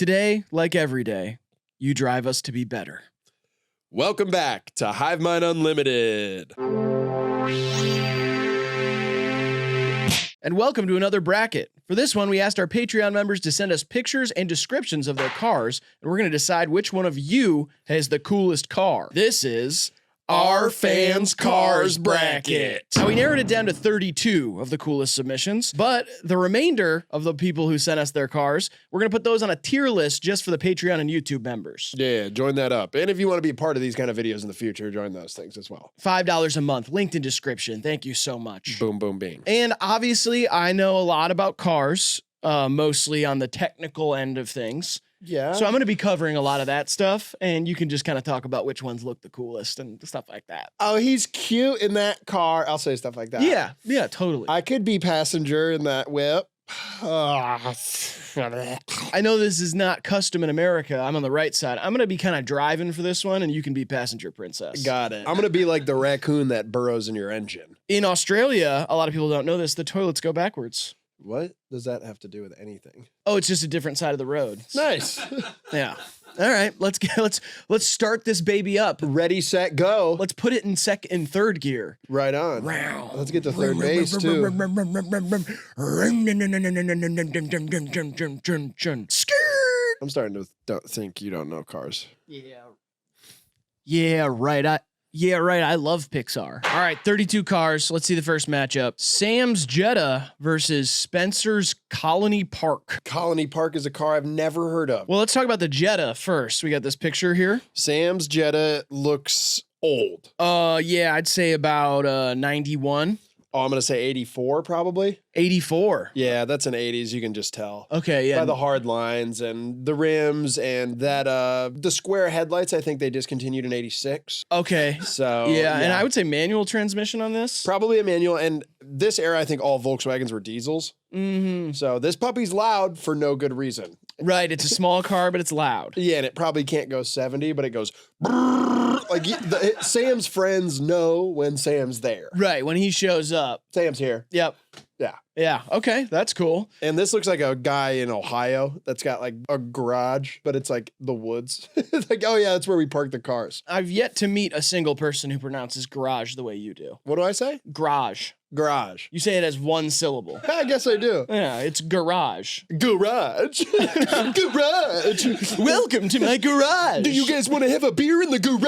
today, like every day, you drive us to be better. Welcome back to Hivemind Unlimited. And welcome to another bracket. For this one, we asked our Patreon members to send us pictures and descriptions of their cars, and we're going to decide which one of you has the coolest car. This is Our Fans Cars Bracket. Now, we narrowed it down to 32 of the coolest submissions, but the remainder of the people who sent us their cars, we're going to put those on a tier list just for the Patreon and YouTube members. Yeah, join that up. And if you want to be a part of these kind of videos in the future, join those things as well. $5 a month, linked in description. Thank you so much. Boom, boom, bing. And obviously, I know a lot about cars, mostly on the technical end of things. Yeah. So I'm going to be covering a lot of that stuff, and you can just kind of talk about which ones look the coolest and stuff like that. Oh, he's cute in that car. I'll say stuff like that. Yeah, totally. I could be passenger in that whip. I know this is not custom in America. I'm on the right side. I'm going to be kind of driving for this one, and you can be passenger princess. Got it. I'm going to be like the raccoon that burrows in your engine. In Australia, a lot of people don't know this, the toilets go backwards. What does that have to do with anything? Oh, it's just a different side of the road. Nice. Yeah. All right, let's start this baby up. Ready, set, go. Let's put it in third gear. Right on. Wow. Let's get to third base too. I'm starting to think you don't know cars. Yeah, right. I love Pixar. All right, 32 cars. Let's see the first matchup. Sam's Jetta versus Spencer's Colony Park. Colony Park is a car I've never heard of. Well, let's talk about the Jetta first. We got this picture here. Sam's Jetta looks old. Yeah, I'd say about 91. Oh, I'm going to say 84 probably. 84. Yeah, that's an 80s. You can just tell. Okay, yeah. By the hard lines and the rims and that, the square headlights, I think they discontinued in 86. Okay. So, yeah, and I would say manual transmission on this. Probably a manual. And this era, I think all Volkswagens were diesels. Mm-hmm. So this puppy's loud for no good reason. Right, it's a small car, but it's loud. Yeah, and it probably can't go 70, but it goes like Sam's friends know when Sam's there. Right, when he shows up. Sam's here. Yep. Yeah. Yeah, okay, that's cool. And this looks like a guy in Ohio that's got like a garage, but it's like the woods. It's like, oh yeah, that's where we park the cars. I've yet to meet a single person who pronounces garage the way you do. What do I say? Garage. Garage. You say it as one syllable. I guess I do. Yeah, it's garage. Garage. Garage. Welcome to my garage. Do you guys want to have a beer in the garage?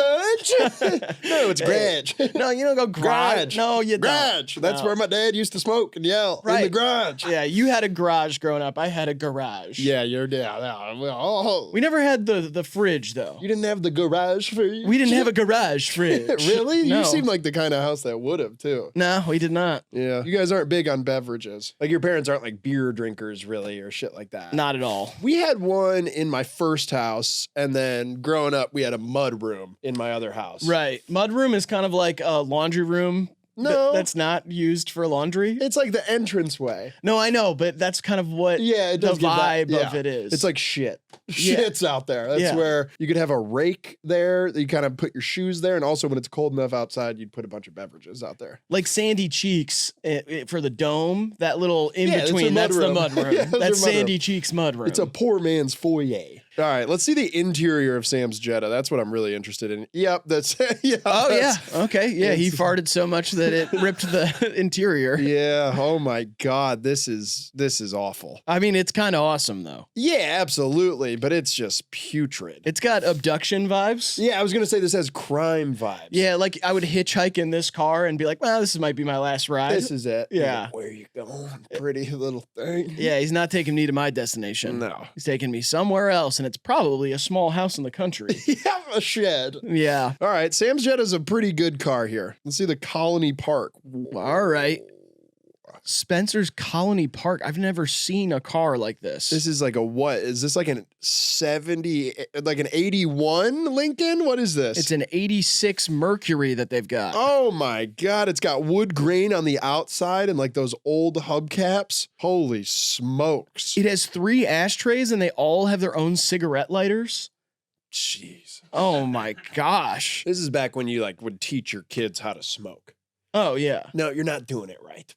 No, it's garage. No, you don't go garage. No, you don't. Garage. That's where my dad used to smoke and yell. Right. In the garage. Yeah, you had a garage growing up. I had a garage. Yeah, you're down. Oh. We never had the fridge, though. You didn't have the garage fridge? We didn't have a garage fridge. Really? No. You seem like the kind of house that would have, too. No, we did not. Yeah. You guys aren't big on beverages. Like, your parents aren't like beer drinkers, really, or shit like that. Not at all. We had one in my first house, and then growing up, we had a mud room in my other house. Right. Mudroom is kind of like a laundry room. No. That's not used for laundry. It's like the entranceway. No, I know, but that's kind of what it does the vibe of it is. It's like shit. Shit's out there. That's where you could have a rake there. You kind of put your shoes there. And also when it's cold enough outside, you'd put a bunch of beverages out there. Like Sandy Cheeks for the dome, that little in-between, that's the mud room. Yeah, that's Sandy Cheeks mud room. It's a poor man's foyer. All right, let's see the interior of Sam's Jetta. That's what I'm really interested in. Yep, that's yeah. Oh yeah. Okay. Yeah, he farted so much that it ripped the interior. Yeah. Oh my God, this is awful. I mean, it's kind of awesome though. Yeah, absolutely, but it's just putrid. It's got abduction vibes. Yeah, I was gonna say this has crime vibes. Yeah, like I would hitchhike in this car and be like, well, this might be my last ride. This is it. Yeah. Where are you going, pretty little thing? Yeah, he's not taking me to my destination. No. He's taking me somewhere else, and it's probably a small house in the country. Yeah, a shed. Yeah. All right, Sam's Jetta is a pretty good car here. Let's see the Colony Park. All right. Spencer's Colony Park. I've never seen a car like this. This is like a what? Is this like an 70, like an 81 Lincoln? What is this? It's an 86 Mercury that they've got. Oh my God. It's got wood grain on the outside and like those old hubcaps. Holy smokes. It has 3 ashtrays and they all have their own cigarette lighters. Jeez. Oh my gosh. This is back when you like would teach your kids how to smoke. Oh yeah. No, you're not doing it right.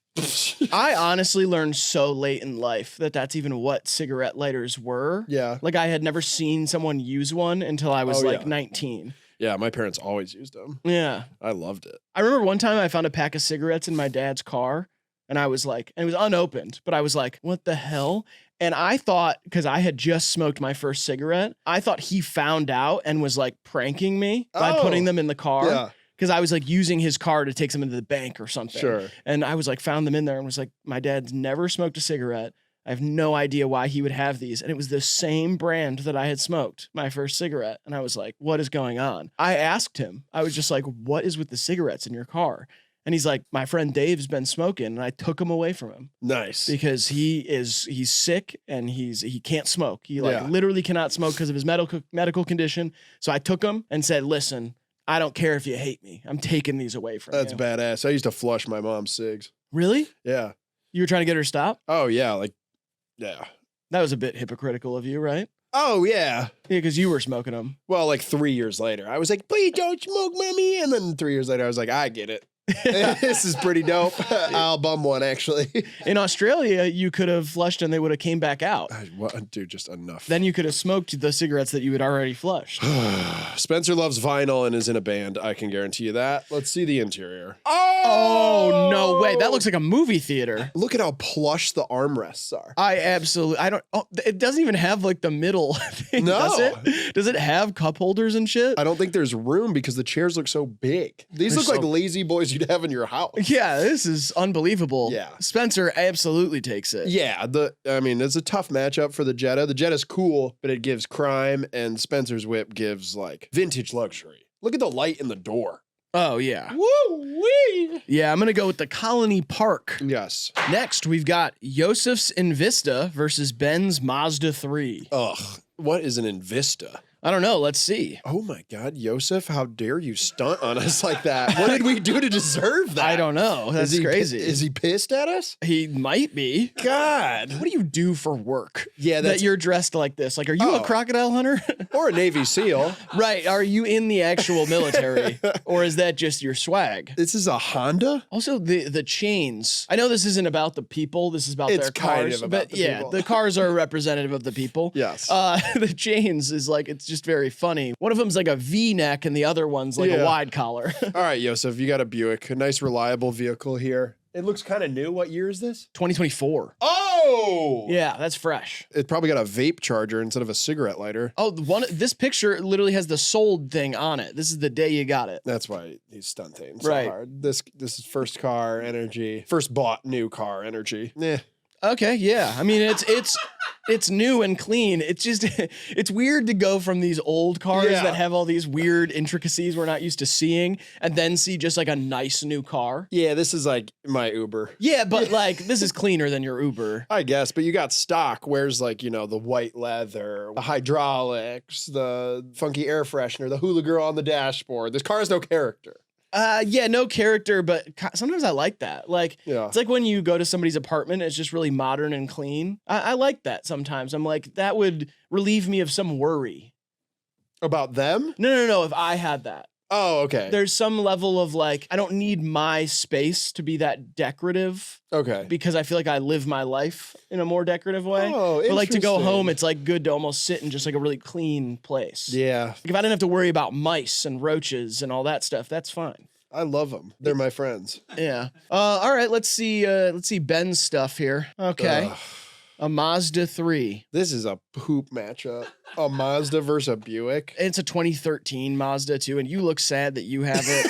I honestly learned so late in life that that's even what cigarette lighters were. Yeah. Like I had never seen someone use one until I was 19. Yeah, my parents always used them. Yeah. I loved it. I remember one time I found a pack of cigarettes in my dad's car and I was like, and it was unopened, but I was like, what the hell? And I thought, because I had just smoked my first cigarette, I thought he found out and was like pranking me by putting them in the car. Yeah. Because I was like using his car to take some into the bank or something. Sure. And I was like, found them in there and was like, my dad's never smoked a cigarette. I have no idea why he would have these. And it was the same brand that I had smoked my first cigarette. And I was like, what is going on? I asked him, I was just like, what is with the cigarettes in your car? And he's like, my friend Dave's been smoking. And I took him away from him. Nice. Because he's sick and he can't smoke. He literally cannot smoke because of his medical condition. So I took him and said, listen, I don't care if you hate me. I'm taking these away from you. That's badass. I used to flush my mom's cigs. Really? Yeah. You were trying to get her to stop? Oh, yeah. Yeah. That was a bit hypocritical of you, right? Oh, yeah. Yeah, because you were smoking them. Well, like 3 years later, I was like, please don't smoke, mommy. And then 3 years later, I was like, I get it. This is pretty dope. I'll bum one, actually. In Australia, you could have flushed and they would have came back out. Dude, just enough. Then you could have smoked the cigarettes that you had already flushed. Spencer loves vinyl and is in a band. I can guarantee you that. Let's see the interior. Oh, no way. That looks like a movie theater. Look at how plush the armrests are. It doesn't even have like the middle thing, No. does it? Does it have cup holders and shit? I don't think there's room because the chairs look so big. These look like lazy boys you'd have in your house. Yeah, this is unbelievable. Yeah. Spencer absolutely takes it. Yeah, it's a tough matchup for the Jetta. The Jetta's cool, but it gives crime, and Spencer's whip gives like vintage luxury. Look at the light in the door. Oh, yeah. Woo-wee! Yeah, I'm going to go with the Colony Park. Yes. Next, we've got Yosef's Envista versus Ben's Mazda 3. Ugh, what is an Envista? I don't know. Let's see. Oh my God, Yosef, how dare you stunt on us like that? What did we do to deserve that? I don't know. That's crazy. Is he pissed at us? He might be. God. What do you do for work? Yeah, that you're dressed like this. Like, are you a crocodile hunter? Or a Navy SEAL. Right. Are you in the actual military? Or is that just your swag? This is a Honda? Also, the chains. I know this isn't about the people. This is about their cars. Kind of about the people. The cars are representative of the people. Yes. The chains is like, it's just very funny. One of them's like a V-neck and the other one's like a wide collar. All right, Yosef, you got a Buick. A nice, reliable vehicle here. It looks kind of new. What year is this? 2024. Oh! Yeah, that's fresh. It probably got a vape charger instead of a cigarette lighter. Oh, this picture literally has the sold thing on it. This is the day you got it. That's why he's stunting so hard. This is first car energy. First bought new car energy. Okay, yeah. I mean, it's new and clean. It's just, it's weird to go from these old cars that have all these weird intricacies we're not used to seeing and then see just like a nice new car. Yeah, this is like my Uber. Yeah, but like, this is cleaner than your Uber. I guess, but you got stock. Where's like, the white leather, the hydraulics, the funky air freshener, the hula girl on the dashboard. This car has no character. Yeah, no character, but sometimes I like that. Like, it's like when you go to somebody's apartment, it's just really modern and clean. I like that sometimes. I'm like, that would relieve me of some worry. About them? No. If I had that. Oh, okay. There's some level of like, I don't need my space to be that decorative. Okay. Because I feel like I live my life in a more decorative way. Oh, but like to go home, it's like good to almost sit in just like a really clean place. Yeah. Like if I didn't have to worry about mice and roaches and all that stuff, that's fine. I love them. They're my friends. Yeah. All right. Let's see Ben's stuff here. Okay. A Mazda 3. This is a poop matchup. A Mazda versus a Buick. It's a 2013 Mazda too, and you look sad that you have it.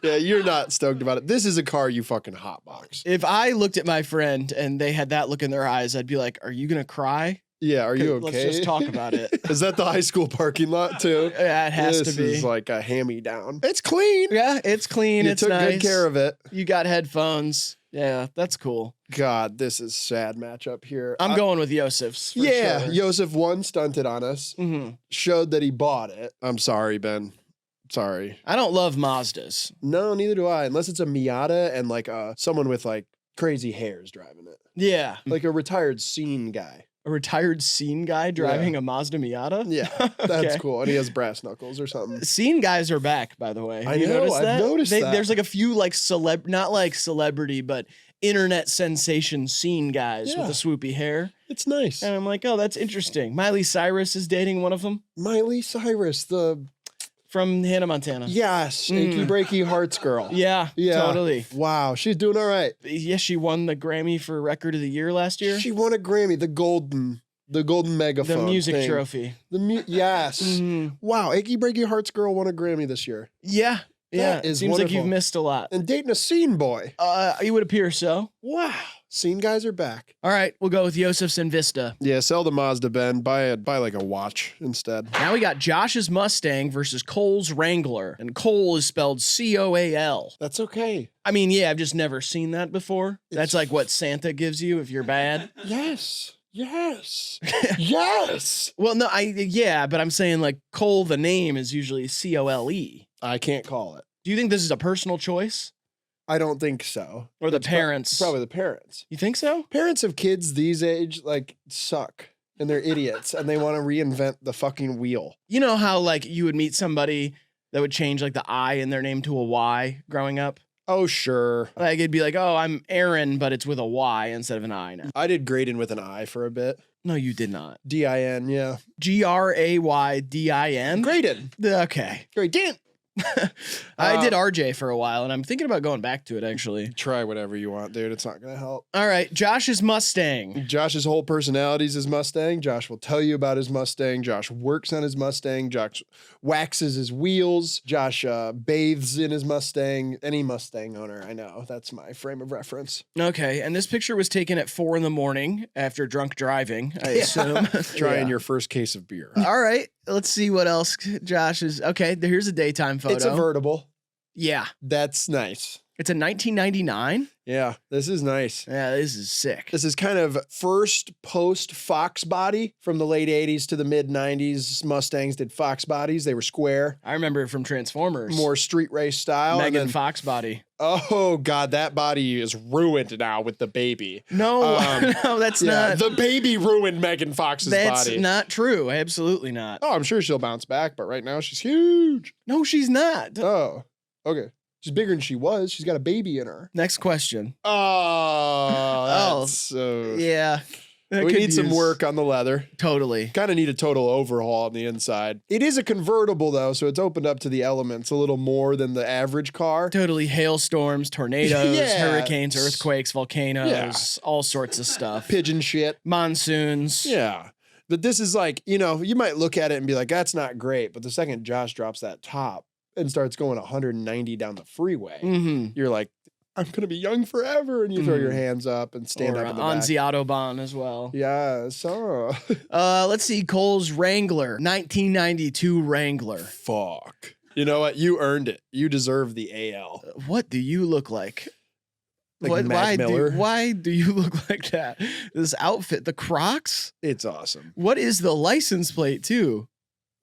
Yeah, you're not stoked about it. This is a car you fucking hotbox. If I looked at my friend and they had that look in their eyes, I'd be like, are you gonna cry? Yeah, are you okay? Let's just talk about it. Is that the high school parking lot too? Yeah, it has to be. This is like a hand-me-down. It's clean. Yeah, it's clean. You it's took nice. good care of it. You got headphones. Yeah, that's cool. God, this is sad matchup here. I'm going with Yosef's. For yeah, sure. Yosef one stunted on us. Mm-hmm. Showed that he bought it. I'm sorry, Ben. Sorry. I don't love Mazdas. No, neither do I. Unless it's a Miata and like someone with like crazy hairs driving it. Yeah. Like a retired scene guy. A retired scene guy driving a Mazda Miata? Yeah, that's Okay. cool. And he has brass knuckles or something. Scene guys are back, by the way. I You know, noticed I've that? noticed that. There's like a few like not like celebrity, but internet sensation scene guys with Yeah. the swoopy hair. It's nice. And I'm like, oh, that's interesting. Miley Cyrus is dating one of them Miley Cyrus, the from Hannah Montana. yes, achy breaky hearts girl. Yeah, totally. Wow, she's doing all right. Yeah, she won the Grammy for Record of the Year last year. She won a Grammy, the golden megaphone. The music thing. trophy. Yes. Mhm. Wow, achy breaky hearts girl won a Grammy this year. Yeah. Yeah. That is Seems like wonderful. you've missed a lot. And dating a scene boy. You would appear so. Wow. Scene guys are back. All right, we'll go with Yosef's Envista. Yeah, sell the Mazda, Ben. Buy like a watch instead. Now we got Josh's Mustang versus Cole's Wrangler. And Cole is spelled Coal. That's okay. I mean, yeah, I've just never seen that before. That's It's- like what Santa gives you if you're bad. Yes. Yes. Yes. Well, no, but I'm saying like Cole, the name is usually Cole. I can't call it. Do you think this is a personal choice? I don't think so. Or the It's parents? Probably the parents. You think so? Parents of kids these age like suck and they're idiots and they want to reinvent the fucking wheel. You know how like you would meet somebody that would change like the I in their name to a Y growing up? Oh, sure. Like it'd be like, oh, I'm Aaron, but it's with a Y instead of an I now. I did Graydon with an I for a bit. No, you did not. D-I-N, yeah. Graydin? Graydon. Okay. Graydon. I did RJ for a while, and I'm thinking about going back to it, actually. Try whatever you want, dude. It's not going to help. All right, Josh's Mustang. Josh's whole personality is his Mustang. Josh will tell you about his Mustang. Josh works on his Mustang. Josh waxes his wheels. Josh bathes in his Mustang. Any Mustang owner, I know. That's my frame of reference. Okay, and this picture was taken at 4 a.m. after drunk driving, I assume. Trying Yeah. your first case of beer. All right, let's see what else Josh is. Okay, here's a daytime photo. It's a vertible. Yeah, That's nice. it's a 1999. Yeah, this is nice. Yeah, this is sick. This is kind of first post Fox body from the late 80s to the mid 90s. Mustangs did Fox bodies. They were square, I remember it from Transformers. more street race style. and Megan then- Fox body. Oh God, that body is ruined now with the baby. No, no, that's not. The baby ruined Megan Fox's That's body. not true. Absolutely not. Oh, I'm sure she'll bounce back, but right now she's huge. No, she's not. Oh, okay. She's bigger than she was. She's got a baby in her. Next question. Oh, that's so. Yeah. that We could need some use- work on the leather. Totally. Kind of need a total overhaul on the inside. It is a convertible though, so it's opened up to the elements a little more than the average car. Totally hailstorms, tornadoes, Yeah. hurricanes, earthquakes, volcanoes, all sorts of stuff. Pigeon shit. Monsoons. Yeah. But this is like, you might look at it and be like, that's not great. But the second Josh drops that top and starts going 190 down the freeway, Mm-hmm. you're like, I'm going to be young forever. And you throw your Mhm. hands up and stand Or up in the on back. the Autobahn as well. Yeah, so Let's see. Cole's Wrangler, 1992 Wrangler. fuck. You know what? You earned it. You deserve the AL. What do you look like? Like Mac Miller. Why do you look like that? This outfit, the Crocs? It's awesome. What is the license plate, too?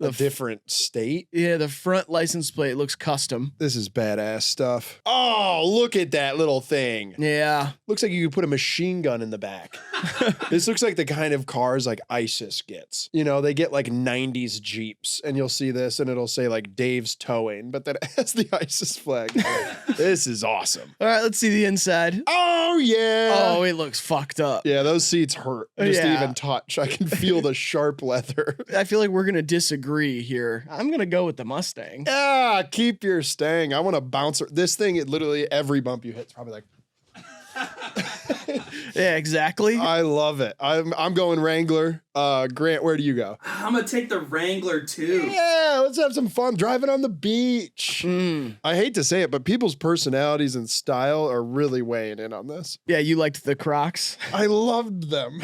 A The f- different state. Yeah, the front license plate looks custom. This is badass stuff. Oh, look at that little thing. Yeah. Looks like you could put a machine gun in the back. This looks like the kind of cars like ISIS gets. They get like 90s Jeeps and you'll see this and it'll say like Dave's Towing, but then it has the ISIS flag. This is awesome. All right, let's see the inside. Oh, yeah. Oh, it looks fucked up. Yeah, those seats hurt just to Yeah. even touch. I can feel the sharp leather. I feel like we're going to disagree here. I'm going to go with the Mustang. Ah, keep your Stang. I want to bounce. This thing, it literally every bump you hit is probably like. Yeah, exactly. I love it. I'm going Wrangler. Grant, where do you go? I'm gonna take the Wrangler too. Yeah, let's have some fun driving on the beach. Mm. I hate to say it, but people's personalities and style are really weighing in on this. Yeah, you liked the Crocs. I loved them.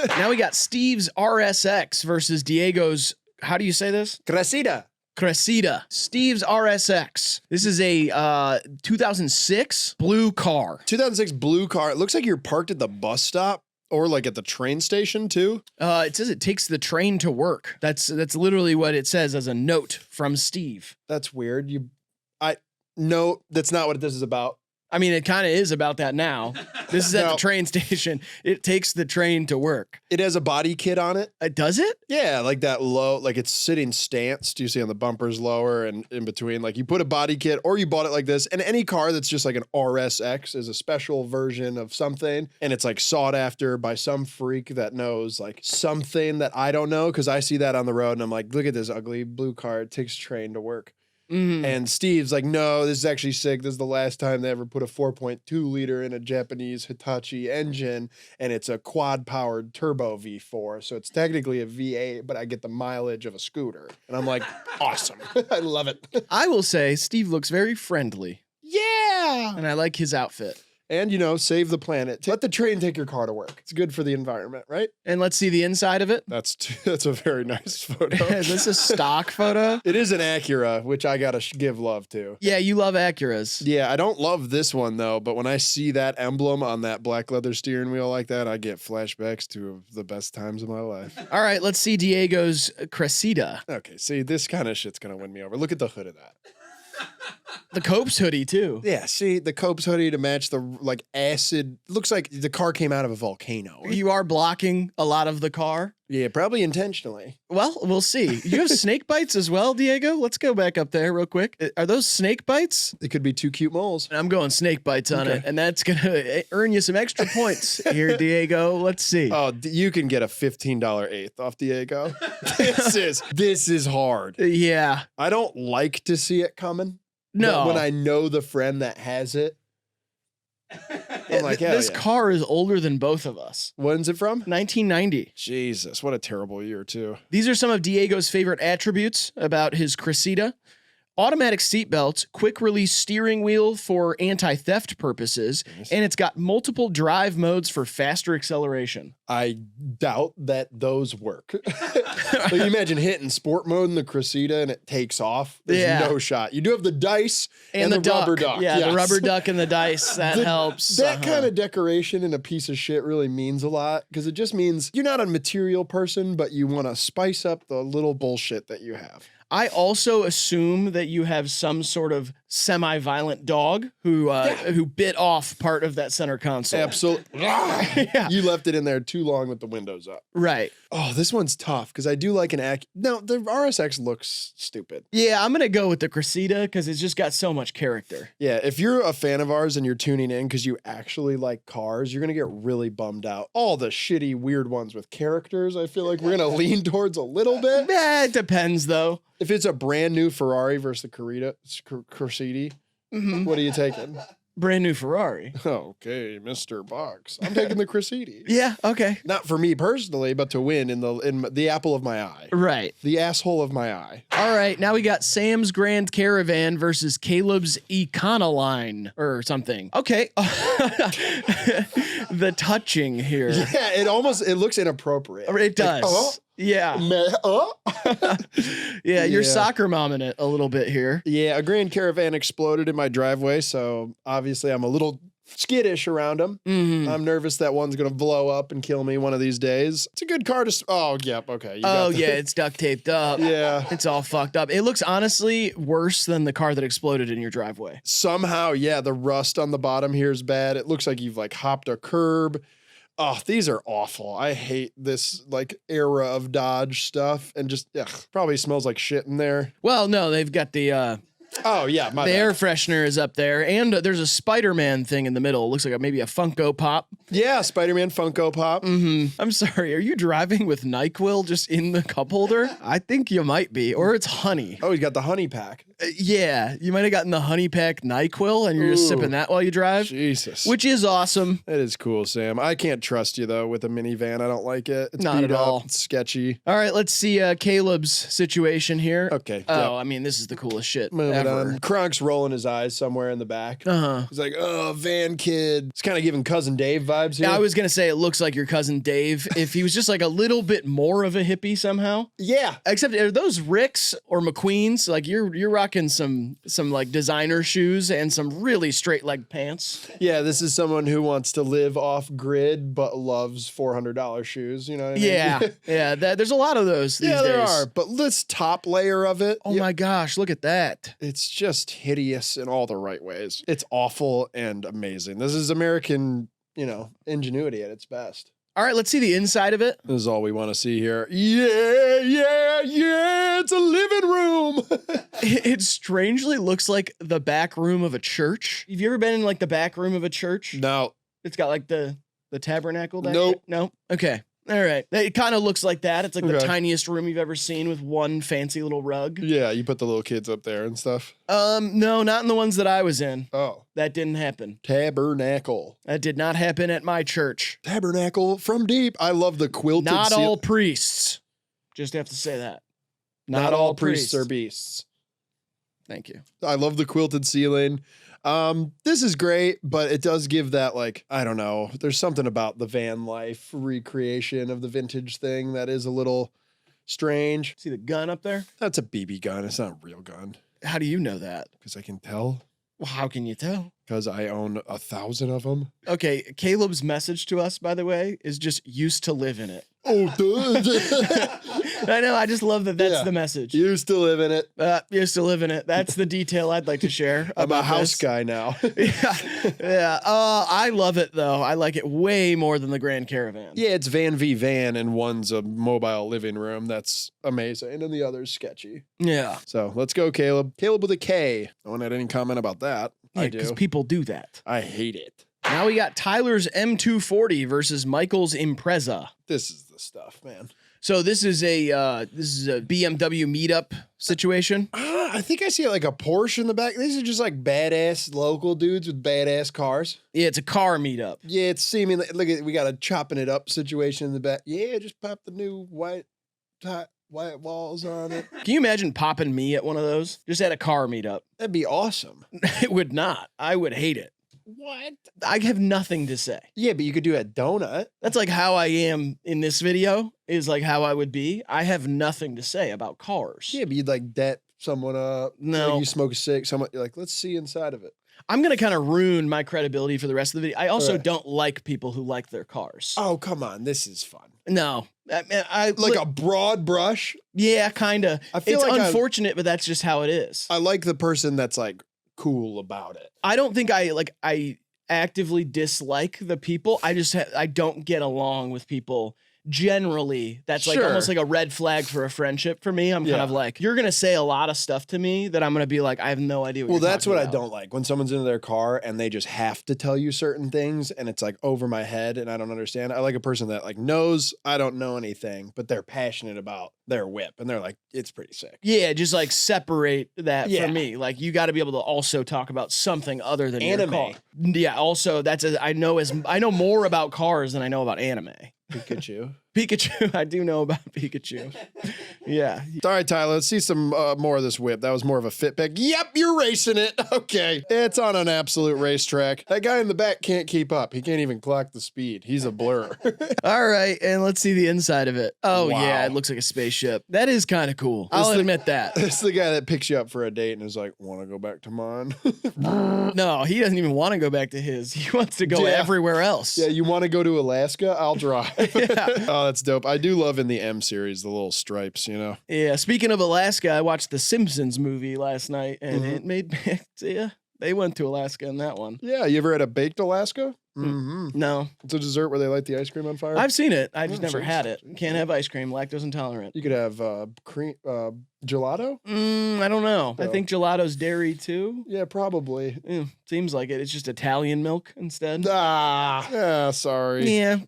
Now we got Steve's RSX versus Diego's, how do you say this? Cressida. Cressida. Steve's RSX. This is a 2006 blue car. 2006 blue car. It looks like you're parked at the bus stop or like at the train station too. It says it takes the train to work. That's literally what it says as a note from Steve. That's weird. No, that's not what this is about. I mean, it kind of is about that now. This is at the train station. It takes the train to work. It has a body kit on it. Does it? Yeah, like that low, like it's sitting stance. Do you see on the bumpers lower and in between? Like you put a body kit or you bought it like this. And any car that's just like an RSX is a special version of something. And it's like sought after by some freak that knows like something that I don't know. Cause I see that on the road and I'm like, look at this ugly blue car. It takes train to work. And Steve's like, no, this is actually sick. This is the last time they ever put a 4.2 liter in a Japanese Hitachi engine, and it's a quad-powered turbo V4, so it's technically a V8, but I get the mileage of a scooter. And I'm like, awesome. I love it. I will say Steve looks very friendly. Yeah! And I like his outfit. And, you know, save the planet. Let the train take your car to work. It's good for the environment, right? And let's see the inside of it. That's a very nice photo. Is this a stock photo? It is an Acura, which I gotta give love to. Yeah, you love Acuras. Yeah, I don't love this one, though, but when I see that emblem on that black leather steering wheel like that, I get flashbacks to the best times of my life. All right, let's see Diego's Cressida. Okay, see, this kind of shit's gonna win me over. Look at the hood of that. The Copes hoodie, too. Yeah, see, the Copes hoodie to match the, like, acid. Looks like the car came out of a volcano. You are blocking a lot of the car. Yeah, probably intentionally. Well, we'll see. You have snake bites as well, Diego? Let's go back up there real quick. Are those snake bites? It could be two cute moles. I'm going snake bites on it, and that's going to earn you some extra points here, Diego. Let's see. Oh, you can get a $15 eighth off Diego. This is hard. Yeah. I don't like to see it coming. No. But when I know the friend that has it, I'm like, hell this yeah. car is older than both of us. When's it from? 1990. Jesus, what a terrible year, too. These are some of Diego's favorite attributes about his Cressida. Automatic seatbelts, quick release steering wheel for anti-theft purposes, and it's got multiple drive modes for faster acceleration. I doubt that those work. Like, you imagine hitting sport mode in the Cressida and it takes off. There's no shot. You do have the dice and the rubber duck. Yeah, yes. the rubber duck and the dice. That helps. That kind of decoration in a piece of shit really means a lot because it just means you're not a material person, but you want to spice up the little bullshit that you have. I also assume that you have some sort of semi-violent dog who bit off part of that center console. Absolutely. Yeah. You left it in there too long with the windows up. Right. Oh, this one's tough because I do like an No, the RSX looks stupid. Yeah, I'm going to go with the Cressida because it's just got so much character. Yeah, if you're a fan of ours and you're tuning in because you actually like cars, you're going to get really bummed out. All the shitty, weird ones with characters, I feel like we're going to lean towards a little bit. Yeah, it depends, though. If it's a brand new Ferrari versus the Cressida, what are you taking? Brand new Ferrari. Okay, Mr. Box. I'm taking the Cressida. Yeah, okay. Not for me personally, but to win in the apple of my eye. Right. The asshole of my eye. All right, now we got Sam's Grand Caravan versus Caleb's Econoline or something. Okay. The touching here. Yeah, it looks inappropriate. It does. Like, yeah. Yeah, you're soccer momming it a little bit here. Yeah, a Grand Caravan exploded in my driveway, so obviously I'm a little skittish around them. I'm nervous that one's going to blow up and kill me one of these days. It's a good car to... Oh, yep, okay. It's duct taped up. Yeah. It's all fucked up. It looks honestly worse than the car that exploded in your driveway. Somehow, yeah, the rust on the bottom here is bad. It looks like you've like hopped a curb. Oh, these are awful. I hate this like era of Dodge stuff and just probably smells like shit in there. Well, no, they've got the oh yeah, the air freshener is up there, and there's a Spider-Man thing in the middle. It looks like maybe a Funko Pop. Yeah, Spider-Man Funko Pop. I'm sorry, are you driving with NyQuil just in the cup holder? I think you might be, or it's honey. Oh, he's got the honey pack. Yeah, you might have gotten the honey pack NyQuil, and you're just sipping that while you drive. Jesus. Which is awesome. That is cool, Sam. I can't trust you, though, with a minivan. I don't like it. It's Not beat at up. all. It's sketchy. All right, let's see Caleb's situation here. Okay. Oh, I mean, this is the coolest shit Moving ever. on. Kronk's rolling his eyes somewhere in the back. He's like, oh, van kid. It's kind of giving Cousin Dave vibes here. Yeah, I was going to say it looks like your cousin Dave if he was just like a little bit more of a hippie somehow. Yeah. Except are those Ricks or McQueens? Like you're rocking some like designer shoes and some really straight leg pants. Yeah, this is someone who wants to live off grid but loves $400 shoes. You know what I mean? Yeah. Yeah. There's a lot of those these days. there are. But this top layer of it. Oh my gosh, look at that. It's It's just hideous in all the right ways. It's awful and amazing. This is American, ingenuity at its best. All right, let's see the inside of it. This is all we want to see here. Yeah, it's a living room. It strangely looks like the back room of a church. Have you ever been in like the back room of a church? No. It's got like the tabernacle down Nope. there? No? Okay. All right. It kind of looks like that. It's like the Okay. tiniest room you've ever seen with one fancy little rug. Yeah, you put the little kids up there and stuff. No, not in the ones that I was in. Oh. That didn't happen. Tabernacle. That did not happen at my church. Tabernacle from deep. I love the quilted Not all priests. Just have to say that. Not all priests are beasts. Thank you. I love the quilted ceiling. This is great, but it does give that, like, I don't know. There's something about the van life recreation of the vintage thing that is a little strange. See the gun up there? That's a BB gun. It's not a real gun. How do you know that? Because I can tell. Well, how can you tell? Because I own 1,000 of them. Okay, Caleb's message to us, by the way, is just used to live in it. Oh, dude. I know, I just love that that's Yeah. the message. Used to live in it. Used to live in it. That's the detail I'd like to share. I'm a about house this. guy now. Yeah. I love it, though. I like it way more than the Grand Caravan. Yeah, it's van v van, and one's a mobile living room. That's amazing, and the other's sketchy. Yeah. So let's go, Caleb. Caleb with a K. No one had any comment about that. I Because do. people do that. I hate it. Now we got Tyler's M240 versus Michael's Impreza. This is the stuff, man. So this is a BMW meetup situation. I think I see like a Porsche in the back. These are just like badass local dudes with badass cars. Yeah, it's a car meetup. Yeah, it's seemingly, look at, we got a chopping it up situation in the back. Yeah, just pop the new white walls on it. Can you imagine popping me at one of those? Just at a car meetup. That'd be awesome. It would not. I would hate it. What? I have nothing to say. Yeah, but you could do a donut. That's like how I am in this video, is like how I would be. I have nothing to say about cars. Yeah, but you'd like debt someone up. No. Like you smoke a cig, someone, you're like, let's see inside of it. I'm going to kind of ruin my credibility for the rest of the video. I also Right. don't like people who like their cars. Oh, come on. This is fun. No. I Like a broad brush. Yeah, kind of. I feel It's like unfortunate, but that's just how it is. I like the person that's like cool about it. I don't think I actively dislike the people. I just I don't get along with people generally. That's like Sure. almost like a red flag for a friendship for me. I'm kind Yeah. of like, you're gonna say a lot of stuff to me that I'm gonna be like, I have no idea what Well, you're that's talking what I about. don't like. When someone's into their car and they just have to tell you certain things and it's like over my head and I don't understand. I like a person that like knows I don't know anything, but they're passionate about their whip and they're like, it's pretty sick. Yeah, just like separate that Yeah. from me. Like you got to be able to also talk about something other than your Anime. car. Yeah. Also, I know more about cars than I know about anime. Pikachu. Pikachu, I do know about Pikachu. Yeah. All right, Tyler, let's see some more of this whip. That was more of a fit pick. Yep, you're racing it. Okay. It's on an absolute racetrack. That guy in the back can't keep up. He can't even clock the speed. He's a blur. All right, and let's see the inside of it. Oh Wow. yeah, it looks like a spaceship. That is kind of cool. I'll admit that. This is the guy that picks you up for a date and is like, want to go back to mine? No, he doesn't even want to go back to his. He wants to go Yeah. everywhere else. Yeah, you want to go to Alaska? I'll drive. Yeah. Oh, that's dope. I do love in the M series the little stripes, you know? Yeah, speaking of Alaska, I watched the Simpsons movie last night, and it made me. Yeah, they went to Alaska in that one. Yeah, you ever had a baked Alaska? Mm-hmm. No, It's a dessert where they light the ice cream on fire. I've seen it. I just Oh, never so- had it. Can't have ice cream. Lactose intolerant. You could have cream gelato? I don't know. I No. think gelato's dairy too. Yeah, probably. Seems like it. It's just Italian milk instead. Ah, yeah, sorry. Yeah.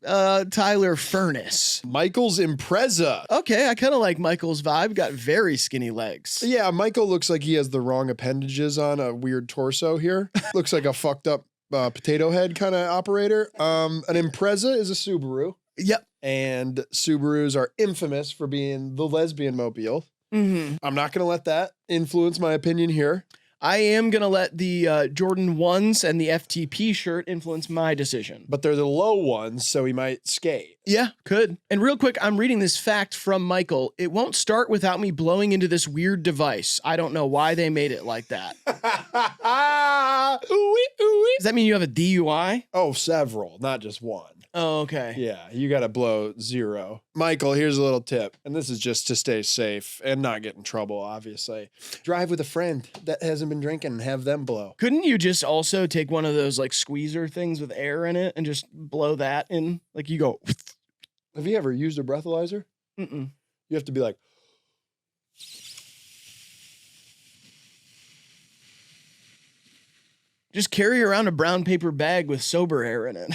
Tyler Furnace. Michael's Impreza. Okay, I kind of like Michael's vibe. Got very skinny legs. Yeah, Michael looks like he has the wrong appendages on a weird torso here. Looks like a fucked up potato head kind of operator. An Impreza is a Subaru, Yep. and Subarus are infamous for being the lesbian mobile. Mm-hmm. I'm not going to let that influence my opinion here. I am gonna let the Jordan 1s and the FTP shirt influence my decision. But they're the low ones, so he might skate. Yeah, could. And real quick, I'm reading this fact from Michael. It won't start without me blowing into this weird device. I don't know why they made it like that. Ooh-wee, ooh-wee. Does that mean you have a DUI? Oh, several, not just one. Oh, okay. Yeah, you got to blow 0. Michael, here's a little tip. And this is just to stay safe and not get in trouble, obviously. Drive with a friend that hasn't been drinking and have them blow. Couldn't you just also take one of those like squeezer things with air in it and just blow that in? Like you go. Have you ever used a breathalyzer? Mm-mm. You have to be like, Just carry around a brown paper bag with sober air in it.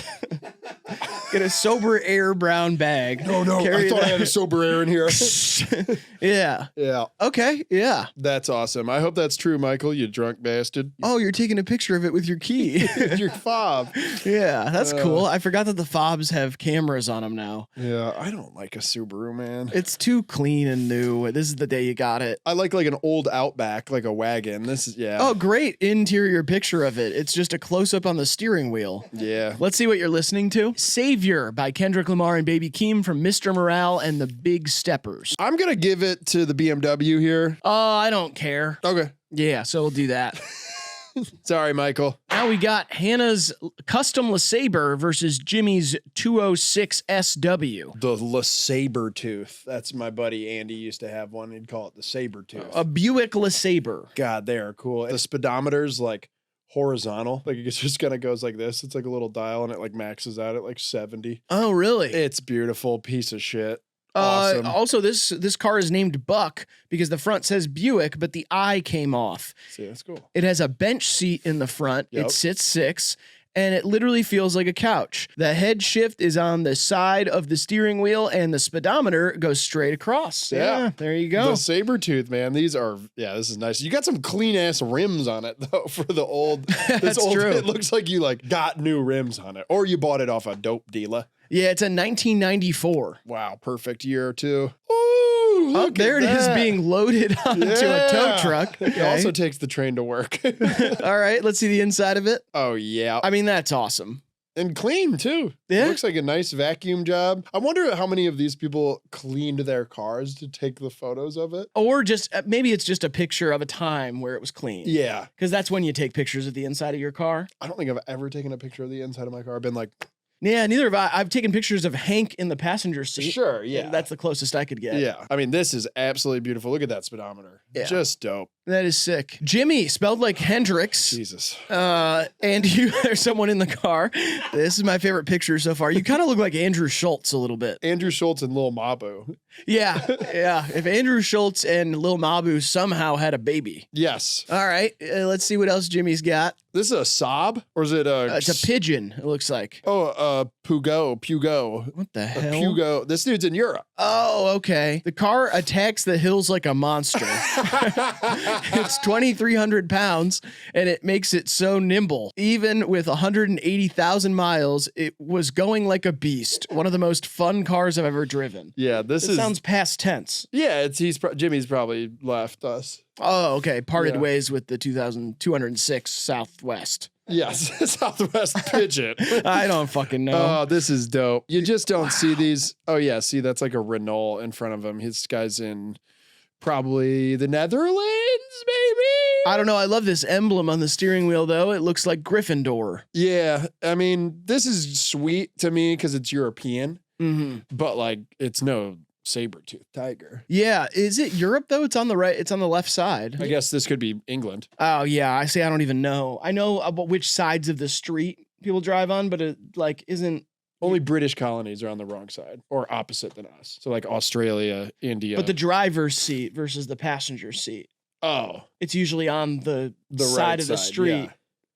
Get a sober air brown bag. no, Carry I thought I that- had a sober air in here. Yeah. Yeah, Okay. Yeah. that's awesome. I hope that's true, Michael, you drunk bastard. Oh, you're taking a picture of it with your key. Your fob. Yeah, that's cool. I forgot that the fobs have cameras on them now. Yeah, I don't like a Subaru, man. It's too clean and new. This is the day you got it. I like an old Outback, like a wagon. This is, yeah. Oh, great interior picture of it. It's just a close up on the steering wheel. Yeah. Let's see what you're listening to. Savior by Kendrick Lamar and Baby Keem from Mr. Morale and the Big Steppers. I'm going to give it to the BMW here. I don't care. Okay. Yeah, so we'll do that. Sorry, Michael. Now we got Hannah's custom LaSabre versus Jimmy's 206 SW. The LaSabre tooth. That's my buddy Andy used to have one. He'd call it the saber tooth. A Buick LaSabre. God, they are cool. The speedometer's like horizontal. Like it just kind of goes like this. It's like a little dial and it like maxes out at like 70. Oh, really? It's beautiful. Piece of shit. Awesome. Also, this car is named Buck because the front says Buick, but the I came off. See, that's cool. It has a bench seat in the front. Yep. It sits 6, and it literally feels like a couch. The head shift is on the side of the steering wheel, and the speedometer goes straight across. Yeah. There you go. The saber tooth, man. These are, yeah, this is nice. You got some clean ass rims on it though for the old. That's true. It looks like you like got new rims on it, or you bought it off a dope dealer. Yeah, it's a 1994. Wow, perfect year too. Ooh, Oh, look there at it is that. being loaded onto a tow truck. It Okay. also takes the train to work. All right, let's see the inside of it. Oh yeah, I mean, that's awesome. and clean too. Yeah. Looks like a nice vacuum job. I wonder how many of these people cleaned their cars to take the photos of it. Or just maybe it's just a picture of a time where it was clean. Yeah, Because that's when you take pictures of the inside of your car. I don't think I've ever taken a picture of the inside of my car. I've been like, Yeah, neither have I. I've taken pictures of Hank in the passenger seat. sure, yeah. That's the closest I could get. Yeah. I mean, this is absolutely beautiful. Look at that speedometer. Yeah. Just dope. That is sick. Jimmy, spelled like Hendrix. Jesus. And there's someone in the car. This is my favorite picture so far. You kind of look like Andrew Schultz a little bit. Andrew Schultz and Lil Mabu. Yeah, yeah. If Andrew Schultz and Lil Mabu somehow had a baby. Yes. All right, let's see what else Jimmy's got. This is a Saab? Or is it a... It's a pigeon, it looks like. Pugo. What the A hell? Pugo. This dude's in Europe. Oh, okay. The car attacks the hills like a monster. It's 2,300 pounds, and it makes it so nimble. Even with 180,000 miles, it was going like a beast. One of the most fun cars I've ever driven. Yeah, this It is... sounds past tense. Yeah, Jimmy's probably left us. Oh, okay. Parted Yeah. ways with the 2,206 Southwest. Yes, Southwest Pigeon. I don't fucking know. Oh, this is dope. You just don't see these. Oh, yeah. See, that's like a Renault in front of him. His guy's in probably the Netherlands, maybe? I don't know. I love this emblem on the steering wheel, though. It looks like Gryffindor. Yeah. I mean, this is sweet to me because it's European, Mm-hmm. but like it's no saber-toothed tiger. Yeah. Is it Europe, though? It's on the right. It's on the left side. I guess this could be England. Oh, yeah. I see. I don't even know. I know about which sides of the street people drive on, but it like isn't. Only British colonies are on the wrong side or opposite than us. So like Australia, India. But the driver's seat versus the passenger seat. oh, It's usually on the side right of the side, street yeah.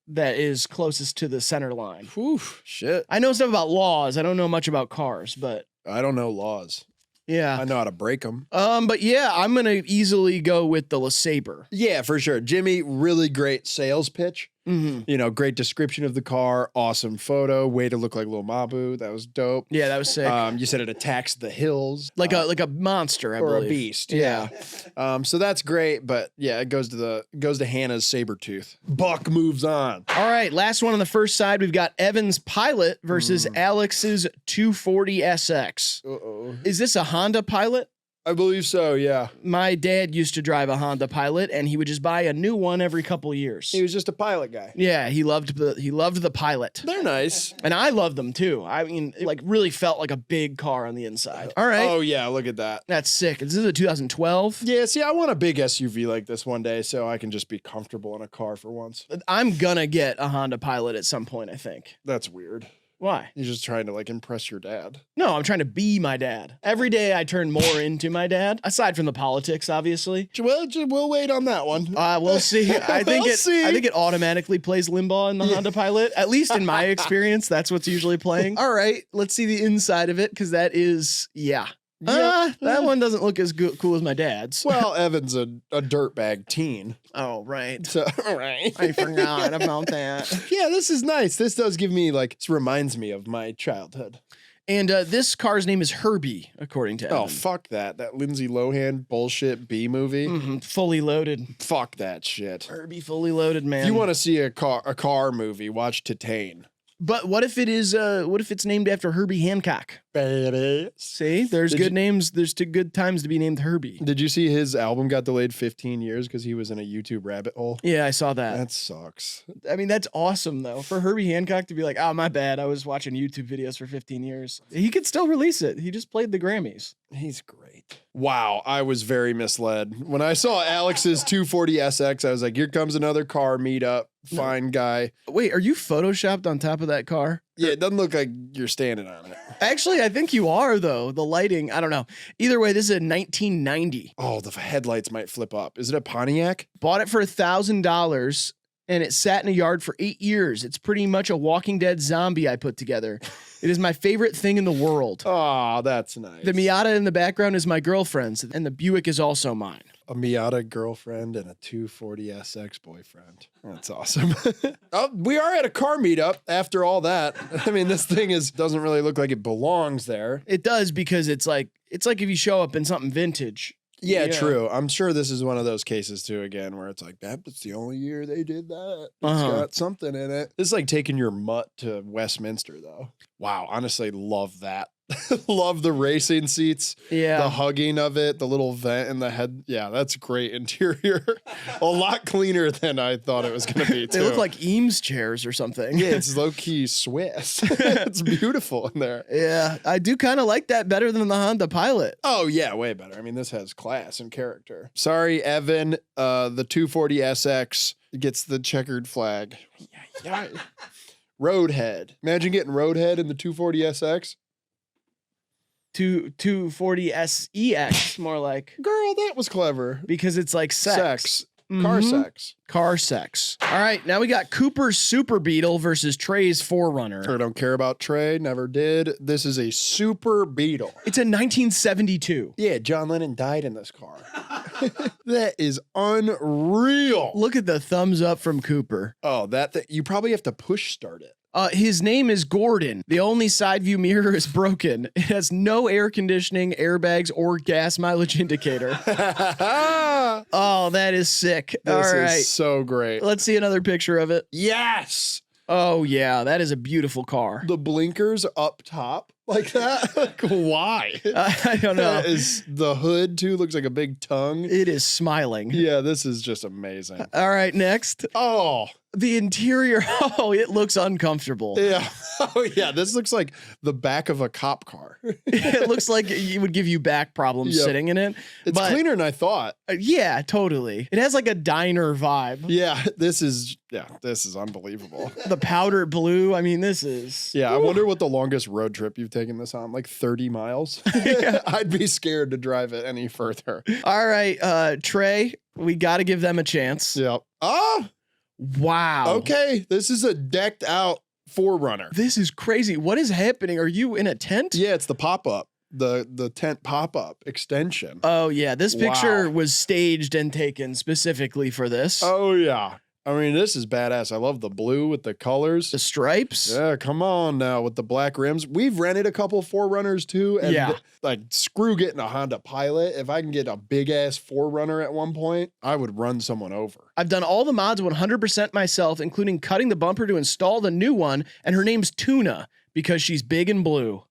that is closest to the center line. Whew, shit. I know stuff about laws. I don't know much about cars, but I don't know laws. yeah. I know how to break them. But yeah, I'm gonna easily go with the LaSabre. Yeah, for sure. Jimmy, really great sales pitch. Mm-hmm. You know, great description of the car, awesome photo, way to look like Lil Mabu. That was dope. Yeah, that was sick. You said it attacks the hills. like a monster, I or believe. a beast. Yeah. Yeah. So that's great, but yeah, it goes to Hannah's saber tooth. Buck moves on. All right, last one on the first side. We've got Evan's Pilot versus Alex's 240 SX. Uh-oh. Is this a Honda Pilot? I believe so, yeah. My dad used to drive a Honda Pilot, and he would just buy a new one every couple years. He was just a pilot guy. Yeah, he loved the Pilot. They're nice. And I loved them too. I mean, it like really felt like a big car on the inside. All right. Oh yeah, look at that. That's sick. This is a 2012. Yeah, see, I want a big SUV like this one day so I can just be comfortable in a car for once. I'm gonna get a Honda Pilot at some point, I think. That's weird. Why? You're just trying to like impress your dad. No, I'm trying to be my dad. Every day I turn more into my dad, aside from the politics, obviously. Well, we'll wait on that one. We'll see. I think it automatically plays Limbaugh in the Honda Pilot. At least in my experience, that's what's usually playing. All right, let's see the inside of it, because that is, that one doesn't look as cool as my dad's. Well, Evan's a dirtbag teen. Oh, right. So, right. I forgot about that. Yeah, this is nice. This does give me this reminds me of my childhood. And this car's name is Herbie, according to Evan. Oh, fuck that. That Lindsay Lohan bullshit B movie. Mm-hmm. Fully loaded. Fuck that shit. Herbie fully loaded, man. If you want to see a car movie, watch Titane. But what if it is? What if it's named after Herbie Hancock? See, there's good names. There's two good times to be named Herbie. Did you see his album got delayed 15 years because he was in a YouTube rabbit hole? Yeah, I saw that. That sucks. I mean, that's awesome though. For Herbie Hancock to be like, oh, my bad, I was watching YouTube videos for 15 years. He could still release it. He just played the Grammys. He's great. Wow, I was very misled. When I saw Alex's 240SX, I was like, here comes another car meetup. Fine guy. Wait, are you photoshopped on top of that car? Yeah, it doesn't look like you're standing on it. Actually, I think you are, though. The lighting, I don't know. Either way, this is a 1990. Oh, the headlights might flip up. Is it a Pontiac? Bought it for $1,000, and it sat in a yard for 8 years. It's pretty much a Walking Dead zombie I put together. It is my favorite thing in the world. Oh, that's nice. The Miata in the background is my girlfriend's, and the Buick is also mine. A Miata girlfriend and a 240SX boyfriend. That's awesome. Oh, we are at a car meetup after all that. I mean, this thing doesn't really look like it belongs there. It does, because it's like if you show up in something vintage. Yeah, true. I'm sure this is one of those cases too, again, where it's like, that's the only year they did that. It's got something in it. This is like taking your mutt to Westminster, though. Wow, honestly, love that. Love the racing seats. Yeah. The hugging of it, the little vent in the head. Yeah, that's great interior. A lot cleaner than I thought it was going to be, too. They look like Eames chairs or something. Yeah, it's low-key Swiss. It's beautiful in there. Yeah, I do kind of like that better than the Honda Pilot. Oh, yeah, way better. I mean, this has class and character. Sorry, Evan, the 240SX gets the checkered flag. Yeah. Roadhead. Imagine getting Roadhead in the 240SX. 240 SEX, more like. Girl, that was clever. Because it's like sex. Car sex. Car sex. All right, now we got Cooper's Super Beetle versus Trey's 4Runner. I don't care about Trey, never did. This is a Super Beetle. It's a 1972. Yeah, John Lennon died in this car. That is unreal. Look at the thumbs up from Cooper. Oh, you probably have to push start it. His name is Gordon. The only side view mirror is broken. It has no air conditioning, airbags, or gas mileage indicator. Oh, that is sick. All right. This is so great. Let's see another picture of it. Yes. Oh, yeah. That is a beautiful car. The blinkers up top like that? Like, why? I don't know. Is the hood, too, looks like a big tongue. It is smiling. Yeah, this is just amazing. All right, next. Oh. The interior, it looks uncomfortable. Yeah. Oh, yeah. This looks like the back of a cop car. It looks like it would give you back problems sitting in it. It's cleaner than I thought. Yeah, totally. It has like a diner vibe. Yeah, this is unbelievable. The powder blue. I mean, this is. Yeah, I wonder what the longest road trip you've taken this on. Like 30 miles? I'd be scared to drive it any further. All right, Trey, we got to give them a chance. Yep. Oh! Wow. Okay, this is a decked out 4Runner. This is crazy. What is happening? Are you in a tent? Yeah, it's the pop-up. The tent pop-up extension. Oh, yeah. This picture was staged and taken specifically for this. Oh, yeah. I mean, this is badass. I love the blue with the colors. The stripes. Yeah, come on now with the black rims. We've rented a couple 4Runners too. And screw getting a Honda Pilot. If I can get a big ass 4Runner at one point, I would run someone over. I've done all the mods 100% myself, including cutting the bumper to install the new one. And her name's Tuna because she's big and blue.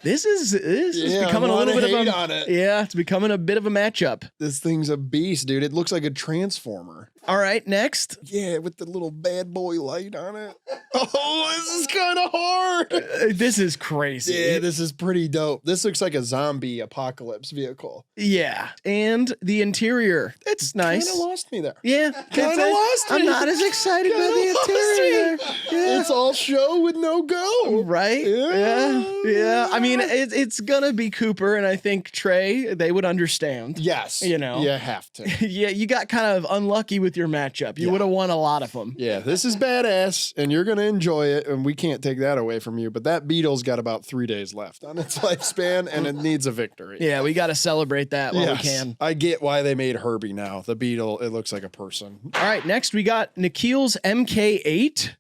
This is Yeah, becoming a little bit of on it. Yeah, it's becoming a bit of a matchup. This thing's a beast, dude. It looks like a transformer. All right, next. Yeah, with the little bad boy light on it. Oh, this is kind of hard. This is crazy. Yeah, this is pretty dope. This looks like a zombie apocalypse vehicle. Yeah, and the interior. It's nice. Kind of lost me there. Yeah, Kind of lost me. I'm not as excited by the interior. Yeah. It's all show with no go. Right? Yeah. I mean, it's gonna be Cooper, and I think Trey, they would understand. Yes. You know. You have to. Yeah, you got kind of unlucky with your matchup. You would have won a lot of them. Yeah, this is badass, and you're going to enjoy it, and we can't take that away from you. But that Beetle's got about 3 days left on its lifespan, and it needs a victory. Yeah, we got to celebrate that while we can. I get why they made Herbie now. The Beetle, it looks like a person. All right, next we got Nikhil's MK8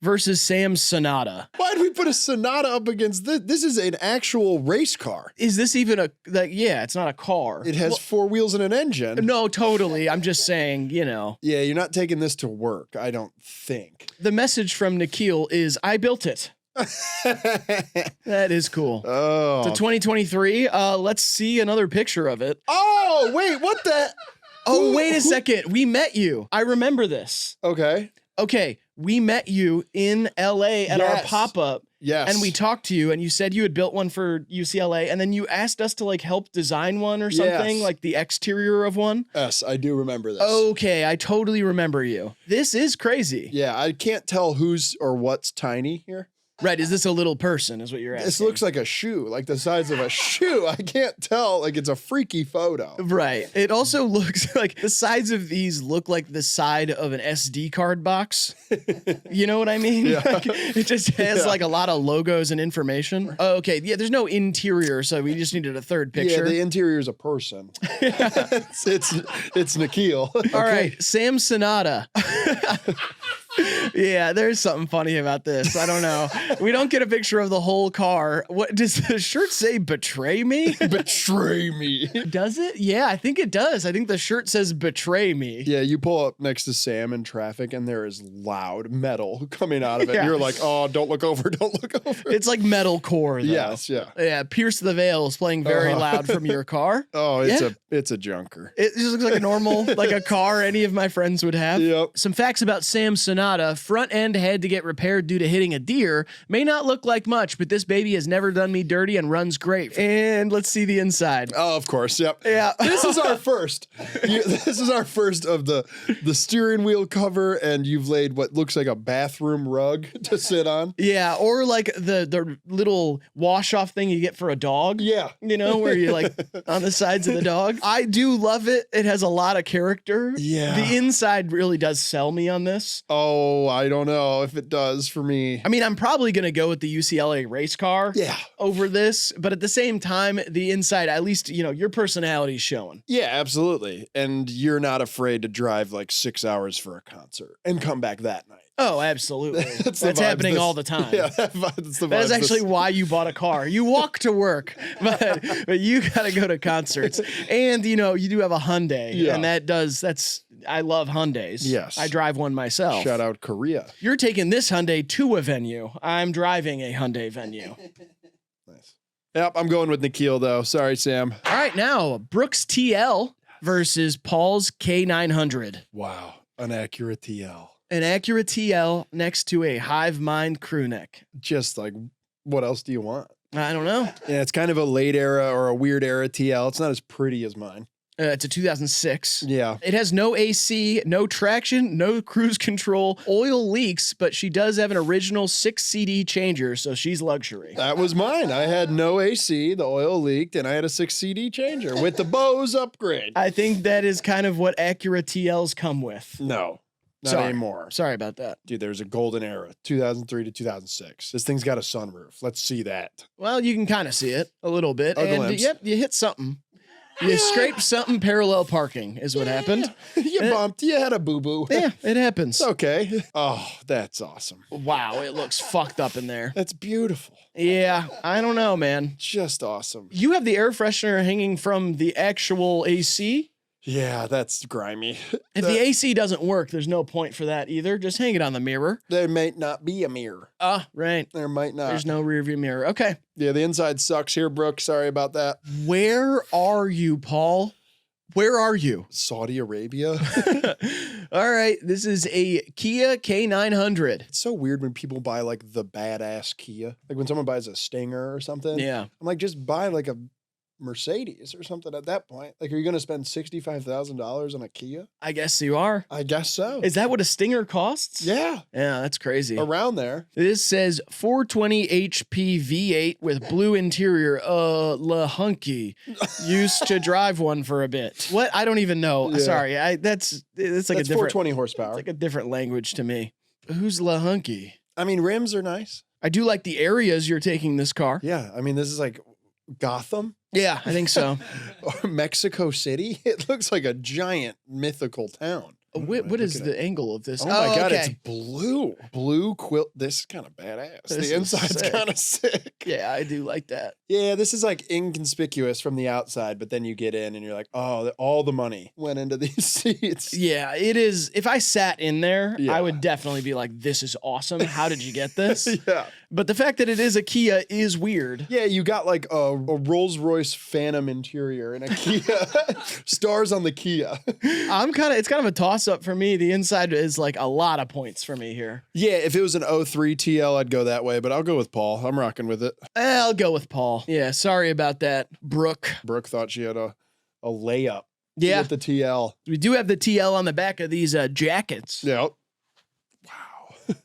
versus Sam's Sonata. Why did we put a Sonata up against this? This is an actual race car. Is this even yeah, it's not a car. It has 4 wheels and an engine. No, totally. I'm just saying, you know. Yeah, you're not taking this to work, I don't think. The message from Nikhil is, I built it. That is cool. Oh. So 2023, let's see another picture of it. Oh, wait, what the? Oh, wait a second. We met you. I remember this. Okay. Okay, we met you in LA at our pop-up. Yes. And we talked to you, and you said you had built one for UCLA, and then you asked us to like help design one or something, like the exterior of one. Yes, I do remember this. Okay, I totally remember you. This is crazy. Yeah, I can't tell who's or what's tiny here. Right, is this a little person is what you're asking? This looks like a shoe, like the size of a shoe. I can't tell, like it's a freaky photo. Right. It also looks like the sides of these look like the side of an SD card box. You know what I mean? Yeah. Like, it just has like a lot of logos and information. Oh, okay, yeah, there's no interior, so we just needed a third picture. Yeah, the interior is a person. it's Nikhil. All right, Sam Sonata. Yeah, there's something funny about this. I don't know. We don't get a picture of the whole car. What does the shirt say? Betray me? Betray me. Does it? Yeah, I think it does. I think the shirt says betray me. Yeah, you pull up next to Sam in traffic and there is loud metal coming out of it. Yeah. You're like, oh, don't look over, don't look over. It's like metalcore, though. Yes, yeah. Yeah, Pierce the Veil is playing very loud from your car. Oh, it's a junker. It just looks like a normal, like a car any of my friends would have. Yep. Some facts about Sam's Sonata. Front end had to get repaired due to hitting a deer. May not look like much, but this baby has never done me dirty and runs great. And let's see the inside. Oh, of course, yep. Yeah. This is our first. This is our first of the steering wheel cover, and you've laid what looks like a bathroom rug to sit on. Yeah, or like the little wash-off thing you get for a dog. Yeah. You know, where you're like on the sides of the dog. I do love it. It has a lot of character. Yeah. The inside really does sell me on this. Oh, I don't know if it does for me. I mean, I'm probably going to go with the UCLA race car over this, but at the same time, the inside, at least, you know, your personality's showing. Yeah, absolutely. And you're not afraid to drive like 6 hours for a concert and come back that night. Oh, absolutely. That's happening all the time. Yeah, that's the That is vibes actually why you bought a car. You walk to work, but you got to go to concerts. And, you know, you do have a Hyundai. Yeah. And I love Hyundais. Yes. I drive one myself. Shout out Korea. You're taking this Hyundai to a venue. I'm driving a Hyundai venue. Nice. Yep, I'm going with Nikhil though. Sorry, Sam. All right, now Brooks TL versus Paul's K900. Wow, an Acura TL. An Acura TL next to a Hivemind crew neck. Just like, what else do you want? I don't know. Yeah, it's kind of a late era or a weird era TL. It's not as pretty as mine. It's a 2006. Yeah. It has no AC, no traction, no cruise control, oil leaks, but she does have an original 6 CD changer, so she's luxury. That was mine. I had no AC, the oil leaked, and I had a 6 CD changer with the Bose upgrade. I think that is kind of what Acura TLs come with. No, not Sorry. anymore. Sorry about that. Dude, there's a golden era, 2003 to 2006. This thing's got a sunroof. Let's see that. Well, you can kind of see it a little bit. A and glimpse. yep, you hit something. You scraped something parallel parking is what happened. You bumped. You had a boo-boo. Yeah, it happens. It's okay. Oh, that's awesome. Wow, it looks fucked up in there. That's beautiful. Yeah, I don't know, man. Just awesome. You have the air freshener hanging from the actual AC? Yeah, that's grimy. If the AC doesn't work, there's no point for that either. Just hang it on the mirror. There might not be a mirror. Right. There might not. There's no rear view mirror. Okay. Yeah, the inside sucks here, Brooke. Sorry about that. Where are you, Paul? Where are you? Saudi Arabia. All right. This is a Kia K900. It's so weird when people buy like the badass Kia. Like when someone buys a Stinger or something. Yeah. I'm like, just buy like a Mercedes or something at that point. Like, are you going to spend $65,000 on a Kia? I guess you are. I guess so. Is that what a Stinger costs? Yeah. Yeah, that's crazy. Around there. This says 420 HP V8 with blue interior. Hunky. Used to drive one for a bit. What? I don't even know. Yeah. Sorry. It's like That's a different 420 horsepower. It's like a different language to me. Who's Hunky? I mean, rims are nice. I do like the areas you're taking this car. Yeah. I mean, this is like Gotham. Yeah, I think so. Or Mexico City. It looks like a giant mythical town. What is the angle of this? Oh my God, okay. it's blue. Blue quilt. This is kind of badass. This The is inside's sick. kind of sick. Yeah, I do like that. Yeah, this is like inconspicuous from the outside, but then you get in and you're like, oh, all the money went into these seats. Yeah, it is. If I sat in there, Yeah. I would definitely be like, this is awesome. How did you get this? Yeah. But the fact that it is a Kia is weird. Yeah, you got like a Rolls Royce Phantom interior and a Kia. Stars on the Kia. It's kind of a toss up for me. The inside is like a lot of points for me here. Yeah, if it was an 03 TL, I'd go that way, but I'll go with Paul. I'm rocking with it. I'll go with Paul. Yeah, sorry about that, Brooke. Brooke thought she had a layup Yeah, with the TL. we do have the TL on the back of these jackets. Yep. Wow.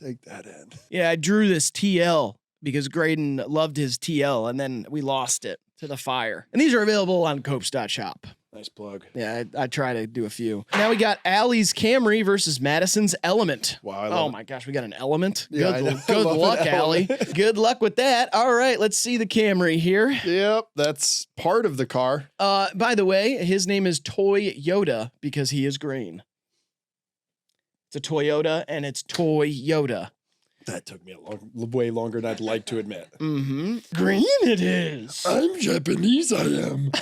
Take that in. Yeah, I drew this TL because Graydon loved his TL, and then we lost it to the fire. And these are available on Copes.shop. Nice plug. Yeah, I try to do a few. Now we got Allie's Camry versus Madison's Element. Wow, I love Oh it. my gosh, we got an Element. Yeah, I know. I Good love luck, an Allie. Element. Good luck with that. All right, let's see the Camry here. Yep, that's part of the car. By the way, his name is Toy Yoda because he is green. It's a Toyota and it's Toy Yoda. That took me way longer than I'd like to admit. Mm-hmm. Green it is. I'm Japanese, I am.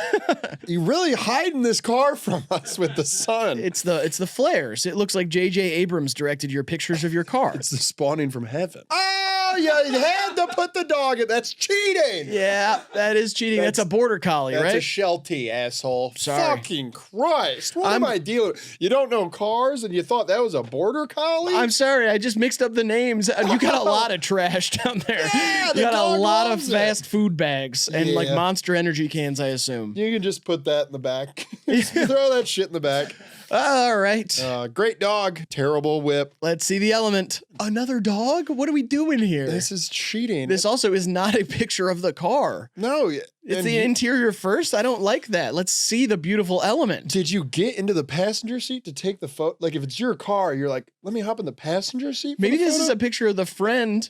You really hiding this car from us with the sun. It's the flares. It looks like J.J. Abrams directed your pictures of your car. It's the spawning from heaven. Oh, you had to put the dog in. That's cheating. Yeah, that is cheating. That's a border collie, That's right? a Sheltie, asshole. Sorry. Fucking Christ. What am I dealing with? You don't know cars and you thought that was a border collie? I'm sorry, I just mixed up the names. You got a lot of trash down there. Yeah, You the got a dog lot of loves it. fast food bags and like Yeah. Monster Energy cans, I assume. You can just put that in the back. Throw that shit in the back. All right. Great dog. Terrible whip. Let's see the Element. Another dog? What are we doing here? This is cheating. This also is not a picture of the car. No. It's and the you- interior first. I don't like that. Let's see the beautiful Element. Did you get into the passenger seat to take the photo? Like, if it's your car, you're like, let me hop in the passenger seat. For Maybe the this is photo? a picture of the friend,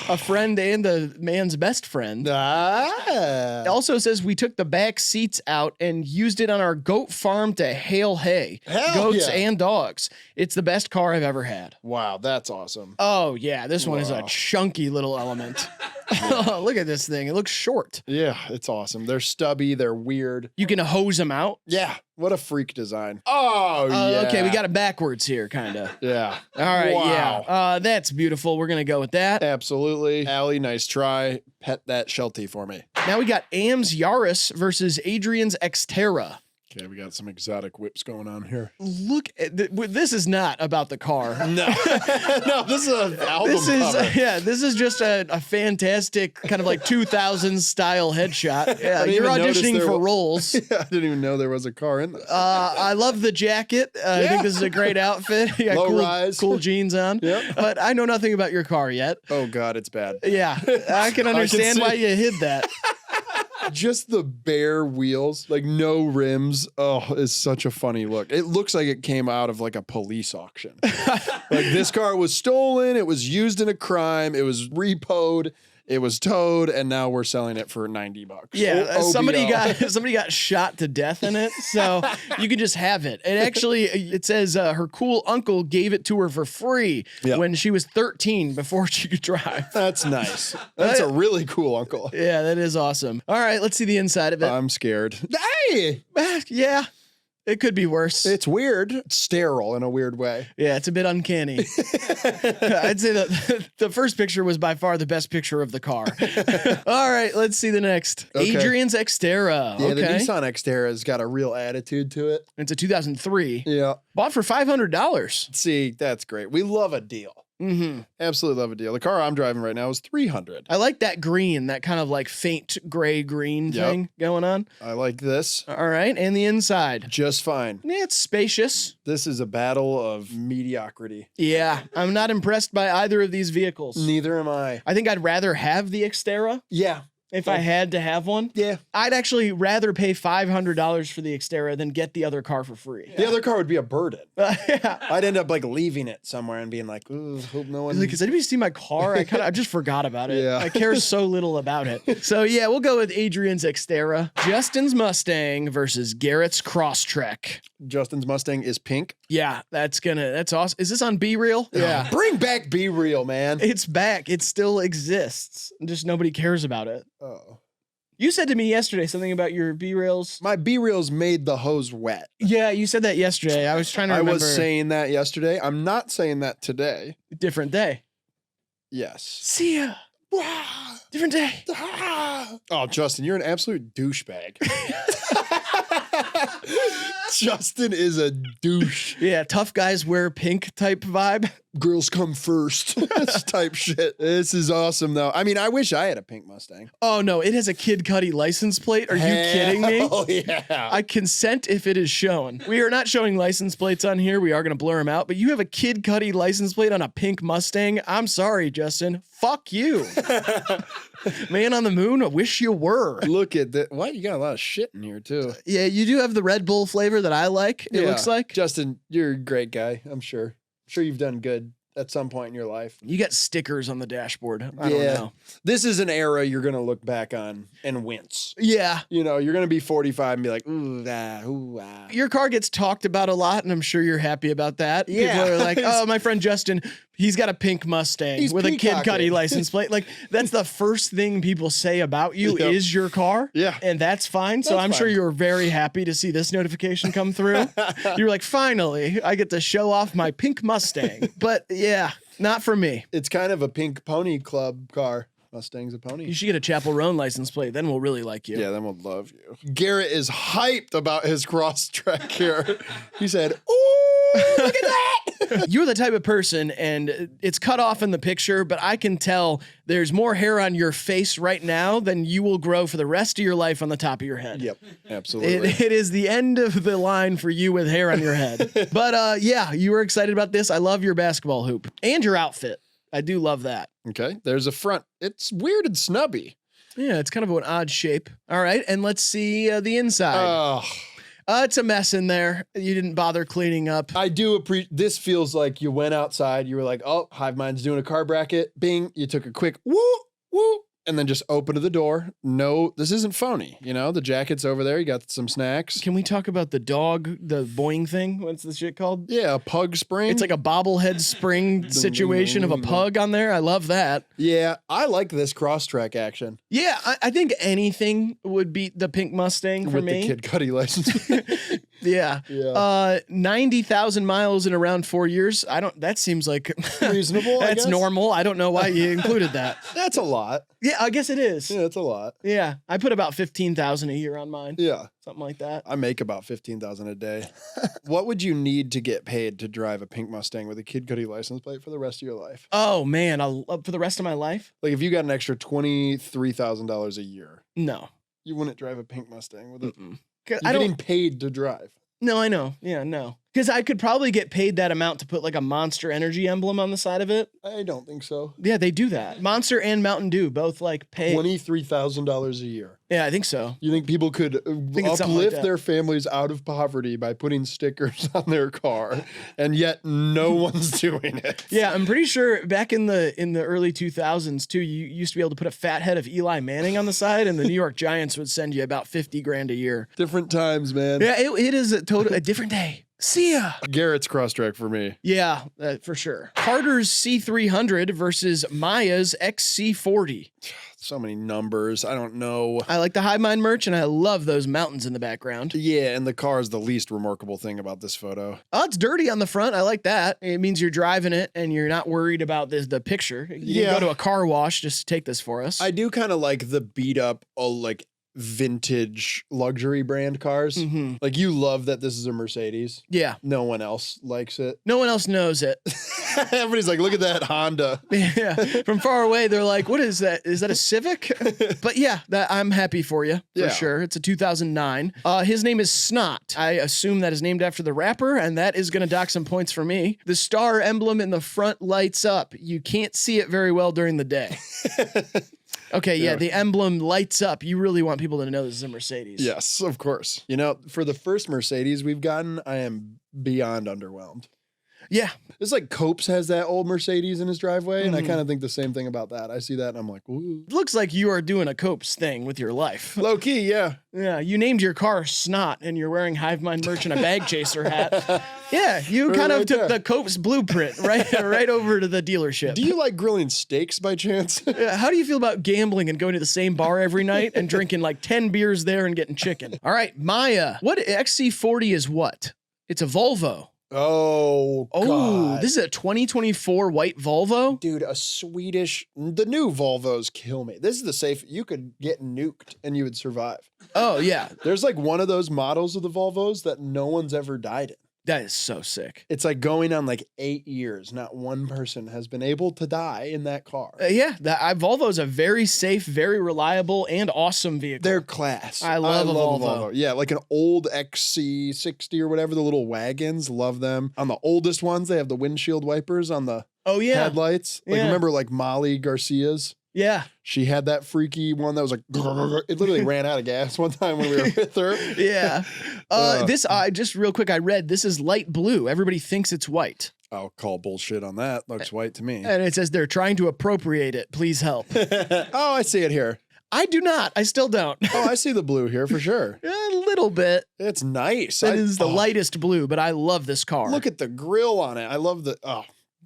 a friend and the man's best friend. Ah. It also says we took the back seats out and used it on our goat farm to hail hay. Hell Goats yeah. and dogs. It's the best car I've ever had. Wow, that's awesome. Oh, yeah. This one is a Wow. chunky little Element. Oh, look at this thing. It looks short. Yeah, it's awesome. They're stubby. They're weird. You can hose them out. Yeah, what a freak design. Oh, yeah. Okay, we got it backwards here, kind of. Yeah. All right, Wow. yeah. That's beautiful. We're going to go with that. Absolutely. Allie, nice try. Pet that Sheltie for me. Now we got Am's Yaris versus Adrian's Xterra. Okay, we got some exotic whips going on here. Look, this is not about the car. No. No, this is an album This is cover. this is just a fantastic kind of like 2000s style headshot. Yeah, didn't you're even notice auditioning there for wa- roles. I didn't even know there was a car in this. I love the jacket. I think this is a great outfit. You got Low cool, rise. cool jeans on. Yep. But I know nothing about your car yet. Oh, God, it's bad. Yeah, I can understand see. why you hid that. Just the bare wheels, like no rims. Oh, it's such a funny look. It looks like it came out of like a police auction. Like this car was stolen, it was used in a crime, it was repoed, it was towed, and now we're selling it for $90. Yeah, somebody OBO. got shot to death in it, so you can just have it. And actually, it says her cool uncle gave it to her for free Yep. when she was 13 before she could drive. That's nice. That's a really cool uncle. Yeah, that is awesome. All right, let's see the inside of it. I'm scared. Hey! Yeah, It could be worse. It's weird. It's sterile in a weird way. Yeah, it's a bit uncanny. I'd say that the first picture was by far the best picture of the car. All right, let's see the next. Okay. Adrian's Xterra. Yeah, Okay. the Nissan Xterra's got a real attitude to it. It's a 2003. Yeah. Bought for $500. See, that's great. We love a deal. Mm-hmm. Absolutely love a deal. The car I'm driving right now is $300. I like that green, that kind of like faint gray green Yep. thing going on. I like this All right, and the inside. just fine. Yeah, it's spacious. This is a battle of mediocrity. Yeah, I'm not impressed by either of these vehicles. Neither am I. I think I'd rather have the Xterra Yeah. if I had to have one. Yeah. I'd actually rather pay $500 for the Xterra than get the other car for free. The other car would be a burden. Yeah. I'd end up like leaving it somewhere and being like, ooh, hope no one. Like, does anybody see my car? I just forgot about it. Yeah. I care so little about it. So yeah, we'll go with Adrian's Xterra, Justin's Mustang versus Garrett's Crosstrek. Justin's Mustang is pink. Yeah, that's awesome. Is this on Be Real? Yeah. Bring back Be Real, man. It's back. It still exists. Just nobody cares about it. Oh. You said to me yesterday something about your B-Rails. My Be Reals made the hose wet. Yeah, you said that yesterday. I was trying to I remember. was saying that yesterday. I'm not saying that today. Different day. Yes. See ya. Different day. Oh, Justin, you're an absolute douchebag. Justin is a douche. Yeah, tough guys wear pink type vibe. Girls come first type shit. This is awesome, though. I mean, I wish I had a pink Mustang. Oh, no, it has a Kid Cudi license plate. Are you kidding me? Oh, yeah. I consent if it is shown. We are not showing license plates on here. We are going to blur them out. But you have a Kid Cudi license plate on a pink Mustang. I'm sorry, Justin. Fuck you. Man on the moon, I wish you were. Look at that. What? You got a lot of shit in here, too. Yeah, you do have the Red Bull flavor that I like, it looks like. Justin, you're a great guy, I'm sure. I'm sure you've done good at some point in your life. You got stickers on the dashboard. I don't know. This is an era you're going to look back on and wince. Yeah. You know, you're going to be 45 and be like, ooh, ah, ooh, ah. Your car gets talked about a lot, and I'm sure you're happy about that. Yeah. People are like, oh, my friend Justin, he's got a pink Mustang He's with a Kid peacocking. Cudi license plate. Like, that's the first thing people say about you Yep. is your car. Yeah. And that's fine. So That's I'm sure fine. you were very happy to see this notification come through. You're like, finally, I get to show off my pink Mustang. But yeah, not for me. It's kind of a pink pony club car. Mustang's a You pony. should get a Chapel Roan license plate. Then we'll really like you. Yeah, then we'll love you. Garrett is hyped about his Crosstrek here. He said, ooh, look at that. You're the type of person, and it's cut off in the picture, but I can tell there's more hair on your face right now than you will grow for the rest of your life on the top of your head. Yep, absolutely. It is the end of the line for you with hair on your head. But yeah, you were excited about this. I love your basketball hoop and your outfit. I do love that. Okay, there's a front. It's weird and snubby. Yeah, it's kind of an odd shape. All right, and let's see the inside. Oh, It's a mess in there. You didn't bother cleaning up. I do appreciate. This feels like you went outside. You were like, "Oh, Hivemind's doing a car bracket." Bing. You took a quick woo woo, and then just opened the door. No, this isn't phony. You know, the jacket's over there. You got some snacks. Can we talk about the dog, the boing thing? What's the shit called? Yeah, a pug spring. It's like a bobblehead spring situation of a pug on there. I love that. Yeah, I like this Crosstrek action Yeah, I think anything would beat the pink Mustang for with me. the Kid Cudi license. Yeah. Yeah. 90,000 miles in around 4 years. That seems like Reasonable, I that's guess? normal. I don't know why you included that. That's a lot. Yeah, I guess it is. Yeah, that's a lot. Yeah. I put about 15,000 a year on mine. Yeah. Something like that. I make about 15,000 a day. What would you need to get paid to drive a pink Mustang with a Kid Cudi license plate for the rest of your life? Oh man, for the rest of my life? Like if you got an extra $23,000 a year, No. you wouldn't drive a pink Mustang with it. Mm-mm. You're I getting don't paid to drive. No, I know. Yeah, no. Because I could probably get paid that amount to put like a Monster Energy emblem on the side of it. I don't think so. Yeah, they do that. Monster and Mountain Dew both like pay. $23,000 a year. Yeah, I think so. You think people could it's something like uplift that. their families out of poverty by putting stickers on their car, and yet no one's doing it? Yeah, I'm pretty sure back in the early 2000s too, you used to be able to put a fat head of Eli Manning on the side, and the New York Giants would send you about 50 grand a year. Different times, man. Yeah, it is a different day. See ya. Garrett's Crosstrek for me. Yeah, for sure. Carter's C300 versus Maya's XC40. So many numbers. I don't know. I like the Hivemind merch, and I love those mountains in the background. Yeah, and the car is the least remarkable thing about this photo. Oh, it's dirty on the front. I like that. It means you're driving it, and you're not worried about the picture. You can go to a car wash just to take this for us. I do kind of like the beat up, like vintage luxury brand cars. Mm-hmm. Like you love that this is a Mercedes. Yeah. No one else likes it. No one else knows it. Everybody's like, look at that Honda. Yeah. From far away, they're like, what is that? Is that a Civic? But yeah, I'm happy for you, for sure. It's a 2009. His name is Snot. I assume that is named after the rapper, and that is going to dock some points for me. The star emblem in the front lights up. You can't see it very well during the day. Okay, yeah, the emblem lights up. You really want people to know this is a Mercedes. Yes, of course. You know, for the first Mercedes we've gotten, I am beyond underwhelmed. Yeah. It's like Copes has that old Mercedes in his driveway, and I kind of think the same thing about that. I see that, and I'm like, ooh. Looks like you are doing a Copes thing with your life. Low key, yeah. Yeah, you named your car Snot, and you're wearing Hivemind merch and a bag chaser hat. Yeah, you kind of took the Copes blueprint right over to the dealership. Do you like grilling steaks by chance? How do you feel about gambling and going to the same bar every night and drinking like 10 beers there and getting chicken? All right, Maya, what XC40 is what? It's a Volvo. Oh, God. This is a 2024 white Volvo? Dude, the new Volvos kill me. This is the safe, you could get nuked and you would survive. Oh, yeah. There's like one of those models of the Volvos that no one's ever died in. That is so sick. It's like going on like 8 years. Not one person has been able to die in that car. Yeah, Volvo is a very safe, very reliable, and awesome vehicle. They're class. I love a Volvo. Yeah, like an old XC60 or whatever, the little wagons. Love them. On the oldest ones, they have the windshield wipers on the headlights. Like remember like Molly Garcia's? Yeah. She had that freaky one that was like, it literally ran out of gas one time when we were with her. Yeah. Just real quick, I read this is light blue. Everybody thinks it's white. I'll call bullshit on that. Looks white to me. And it says they're trying to appropriate it. Please help. Oh, I see it here. I do not. I still don't. Oh, I see the blue here for sure. A little bit. It's nice. It is the lightest blue, but I love this car. Look at the grill on it. I love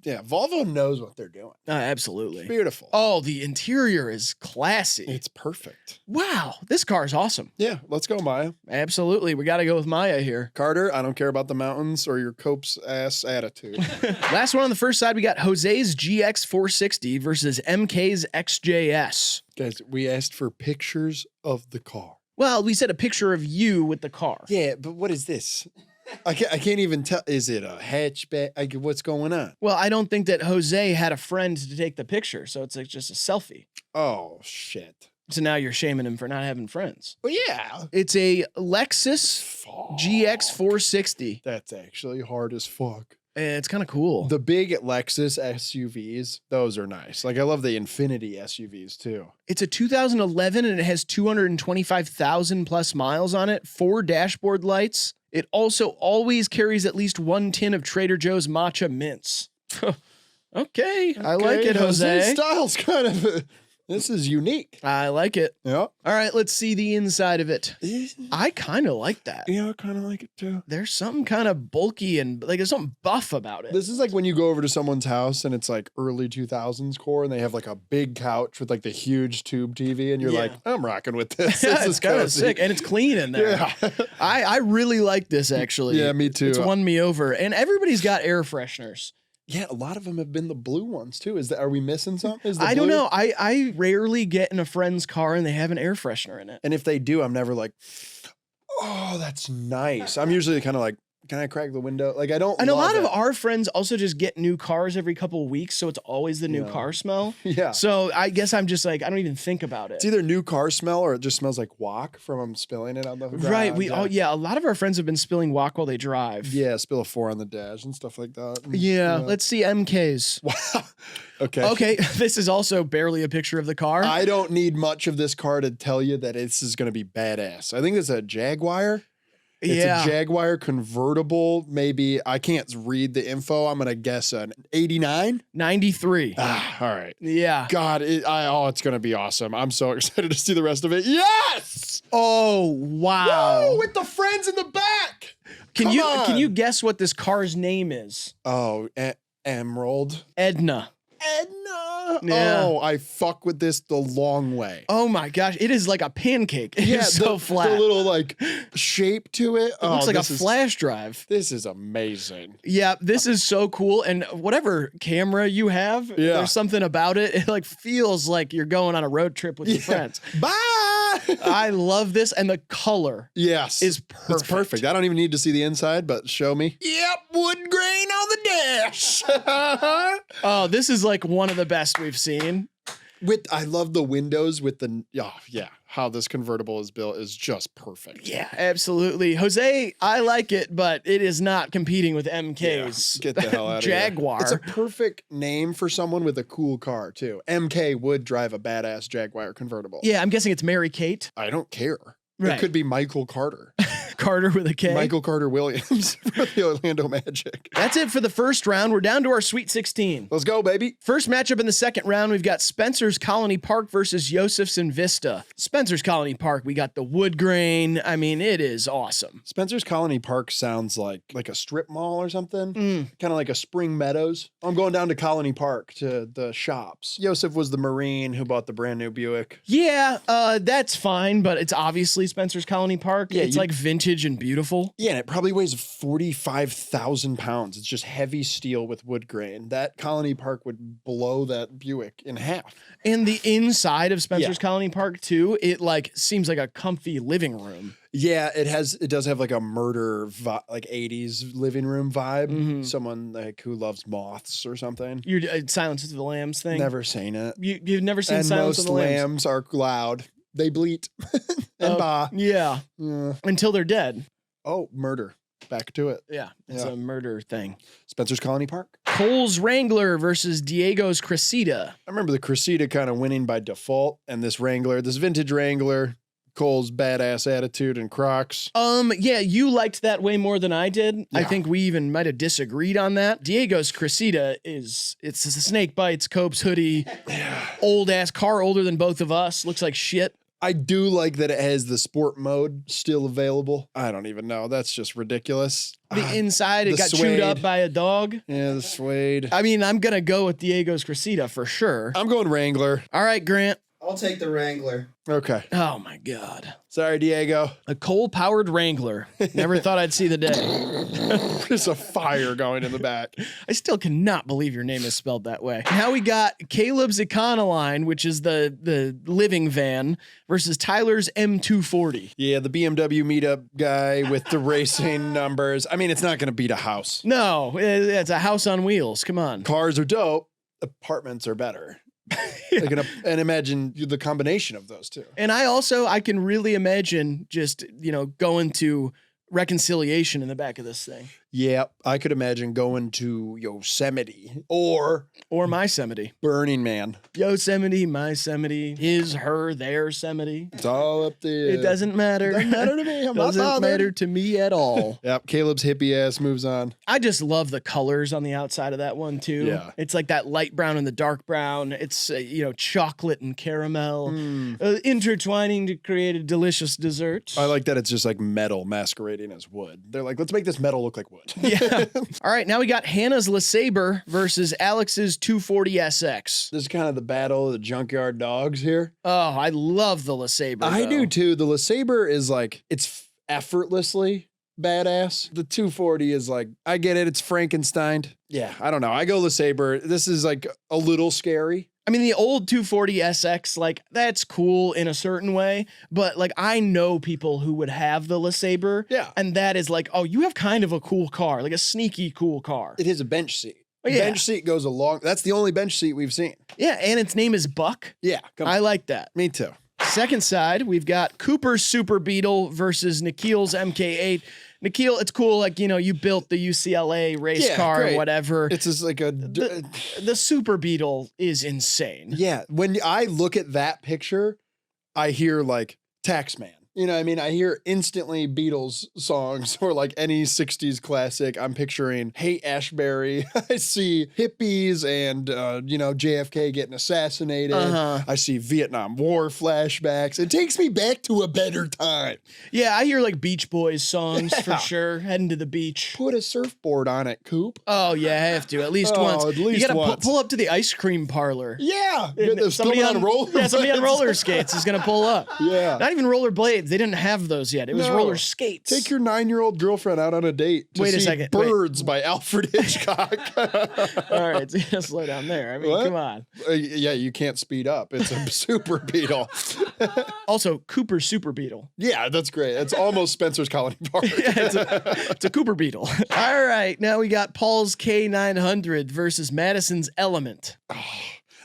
yeah, Volvo knows what they're doing. Absolutely. It's beautiful. Oh, the interior is classy. It's perfect. Wow, this car is awesome. Yeah, let's go, Maya. Absolutely. We got to go with Maya here. Carter, I don't care about the mountains or your Copes ass attitude. Last one on the first side, we got Jose's GX 460 versus MK's XJS. Guys, we asked for pictures of the car. Well, we said a picture of you with the car. Yeah, but what is this? I can't even tell. Is it a hatchback? What's going on? Well, I don't think that Jose had a friend to take the picture, so it's like just a selfie. Oh, shit. So now you're shaming him for not having friends. Well, yeah. It's a Lexus GX 460. That's actually hard as fuck. It's kind of cool. The big Lexus SUVs, those are nice. Like, I love the Infinity SUVs, too. It's a 2011, and it has 225,000 plus miles on it, 4 dashboard lights. It also always carries at least 1 tin of Trader Joe's matcha mints. Okay, I like it, Jose. Style's kind of... This is unique. I like it. Yeah. All right, let's see the inside of it. I kind of like that. Yeah, I kind of like it too. There's something kind of bulky and like there's something buff about it. This is like when you go over to someone's house and it's like early 2000s core and they have like a big couch with like the huge tube TV and you're like, I'm rocking with this. This is kind of sick and it's clean in there. Yeah. I really like this actually. Yeah, me too. It's won me over. And everybody's got air fresheners. Yeah, a lot of them have been the blue ones too. Are we missing something? I don't know. I rarely get in a friend's car and they have an air freshener in it. And if they do, I'm never like, oh, that's nice. I'm usually kind of like, can I crack the window? Like I don't. And a lot of our friends also just get new cars every couple of weeks, so it's always the new car smell. Yeah. So I guess I'm just like I don't even think about it. It's either new car smell or it just smells like wok from them spilling it on the ground. Right. A lot of our friends have been spilling wok while they drive. Yeah, spill a 4 on the dash and stuff like that. Yeah. Let's see MK's. Wow. Okay. Okay. This is also barely a picture of the car. I don't need much of this car to tell you that this is going to be badass. I think it's a Jaguar. It's a Jaguar convertible. Maybe I can't read the info. I'm gonna guess an 89, 93. Ah, all right. Yeah. God, it's gonna be awesome. I'm so excited to see the rest of it. Yes. Oh wow. Whoa, with the friends in the back. Can Come you on. guess what this car's name is? Oh, Emerald. Edna. Edna. Yeah. Oh, I fuck with this the long way. Oh my gosh, it is like a pancake. It is so flat. The little like shape to it. It looks like a flash drive. This is amazing. Yeah, this is so cool. And whatever camera you have, Yeah. there's something about it. It like feels like you're going on a road trip with your friends. Bye. I love this, and the color Yes. is perfect. It's perfect. I don't even need to see the inside, but show me. Yep, wood grain on the dash. Oh, this is like one of the best we've seen. I love the windows with the how this convertible is built is just perfect. Yeah, absolutely. Jose, I like it, but it is not competing with MK's Get the hell out of Jaguar. here. It's a perfect name for someone with a cool car too. MK would drive a badass Jaguar convertible. Yeah, I'm guessing it's Mary Kate I don't care. Right. It could be Michael Carter. Carter with a K. Michael Carter Williams for the Orlando Magic. That's it for the first round. We're down to our Sweet 16. Let's go, baby. First matchup in the second round, we've got Spencer's Colony Park versus Yosef's Envista. Spencer's Colony Park, we got the wood grain. I mean, it is awesome. Spencer's Colony Park sounds like a strip mall or something. Mm. Kind of like a Spring Meadows. I'm going down to Colony Park to the shops. Yosef was the Marine who bought the brand new Buick. Yeah, that's fine, but it's obviously Spencer's Colony Park. Yeah, it's you- like vintage and beautiful. Yeah, and it probably weighs 45,000 pounds. It's just heavy steel with wood grain. That Colony Park would blow that Buick in half. And the inside of Spencer's Colony Park too, it like seems like a comfy living room. Yeah, it does have like a murder like 80s living room vibe. Mhm. Someone like who loves moths or something. Your Silence of the Lambs thing. Never seen it. You've never seen And Silence most of the Lambs. lambs are loud. They bleat and Oh, bah. Yeah, Yeah. until they're dead. Oh, murder. Back to it. Yeah, it's Yeah. a murder thing. Spencer's Colony Park. Cole's Wrangler versus Diego's Cressida. I remember the Cressida kind of winning by default, and this vintage Wrangler, Cole's badass attitude and Crocs. Yeah, you liked that way more than I did. I Yeah. think we even might have disagreed on that. Diego's Cressida it's a snake bites, Cope's hoodie, old ass car, older than both of us. Looks like shit. I do like that it has the sport mode still available. I don't even know. That's just ridiculous. The inside, it the got chewed suede. up by a dog. Yeah, the suede. I mean, I'm gonna go with Diego's Cressida for sure. I'm going Wrangler. All right, Grant. I'll take the Wrangler. Okay. Oh my God. Sorry, Diego. A coal-powered Wrangler. Never thought I'd see the day. There's a fire going in the back. I still cannot believe your name is spelled that way. Now we got Caleb's Econoline, which is the living van, versus Tyler's M240. Yeah, the BMW meetup guy with the racing numbers. I mean, it's not going to beat a house. No, it's a house on wheels. Come on. Cars are dope. Apartments are better. And imagine the combination of those two. And I can really imagine just, going to reconciliation in the back of this thing. Yeah, I could imagine going to Yosemite or Or Mysemite. Burning Man. Yosemite, Mysemite, his, her, their Semite. It's all up there. It doesn't matter. Doesn't matter to me. I'm not Doesn't bothered. matter to me at all. Yep, Caleb's hippie ass moves on. I just love the colors on the outside of that one too. Yeah. It's like that light brown and the dark brown. It's chocolate and caramel intertwining to create a delicious dessert. I like that it's just like metal masquerading as wood. They're like, let's make this metal look like wood. Yeah. All right, now we got Hannah's LaSabre versus Alex's 240SX. This is kind of the battle of the junkyard dogs here. Oh, I love the LaSabre. I though. do too. The LaSabre is like, it's effortlessly badass. The 240 is like, I get it. It's Frankenstein. Yeah, I don't know. I go LaSabre. This is like a little scary. I mean, the old 240SX, like, that's cool in a certain way, but, like, I know people who would have the LaSabre, Yeah. and that is like, oh, you have kind of a cool car, like a sneaky cool car. It is a bench seat. Oh, yeah. Bench seat goes along. That's the only bench seat we've seen. Yeah, and its name is Buck. Yeah, come I like that. Me too. Second side, we've got Cooper's Super Beetle versus Nikhil's MK8. Nikhil, it's cool, like, you built the UCLA race Yeah, car great. or whatever. It's just like a... The Super Beetle is insane. yeah, when I look at that picture, I hear like Taxman. You know what I mean? I hear instantly Beatles songs or like any 60s classic. I'm picturing Haight Ashbury. I see hippies and, JFK getting assassinated. I see Vietnam War flashbacks. It takes me back to a better time. Yeah, I hear like Beach Boys songs for sure. Heading to the beach. Put a surfboard on it, Coop. Oh, yeah, I have to. At least once. At least you gotta once. pull up to the ice cream parlor. Yeah. Somebody on roller skates is gonna pull up. Yeah. Not even roller blades. They didn't have those yet. It was roller skates. Take your 9-year-old girlfriend out on a date to Wait a see second. Birds by Alfred Hitchcock. All right, so you gotta slow down there. I mean, come on. Yeah, you can't speed up. It's a super Beetle. Also, Cooper Super Beetle. Yeah, that's great. It's almost Spencer's Colony Park. It's a Cooper Beetle. All right, now we got Paul's K900 versus Madison's Element.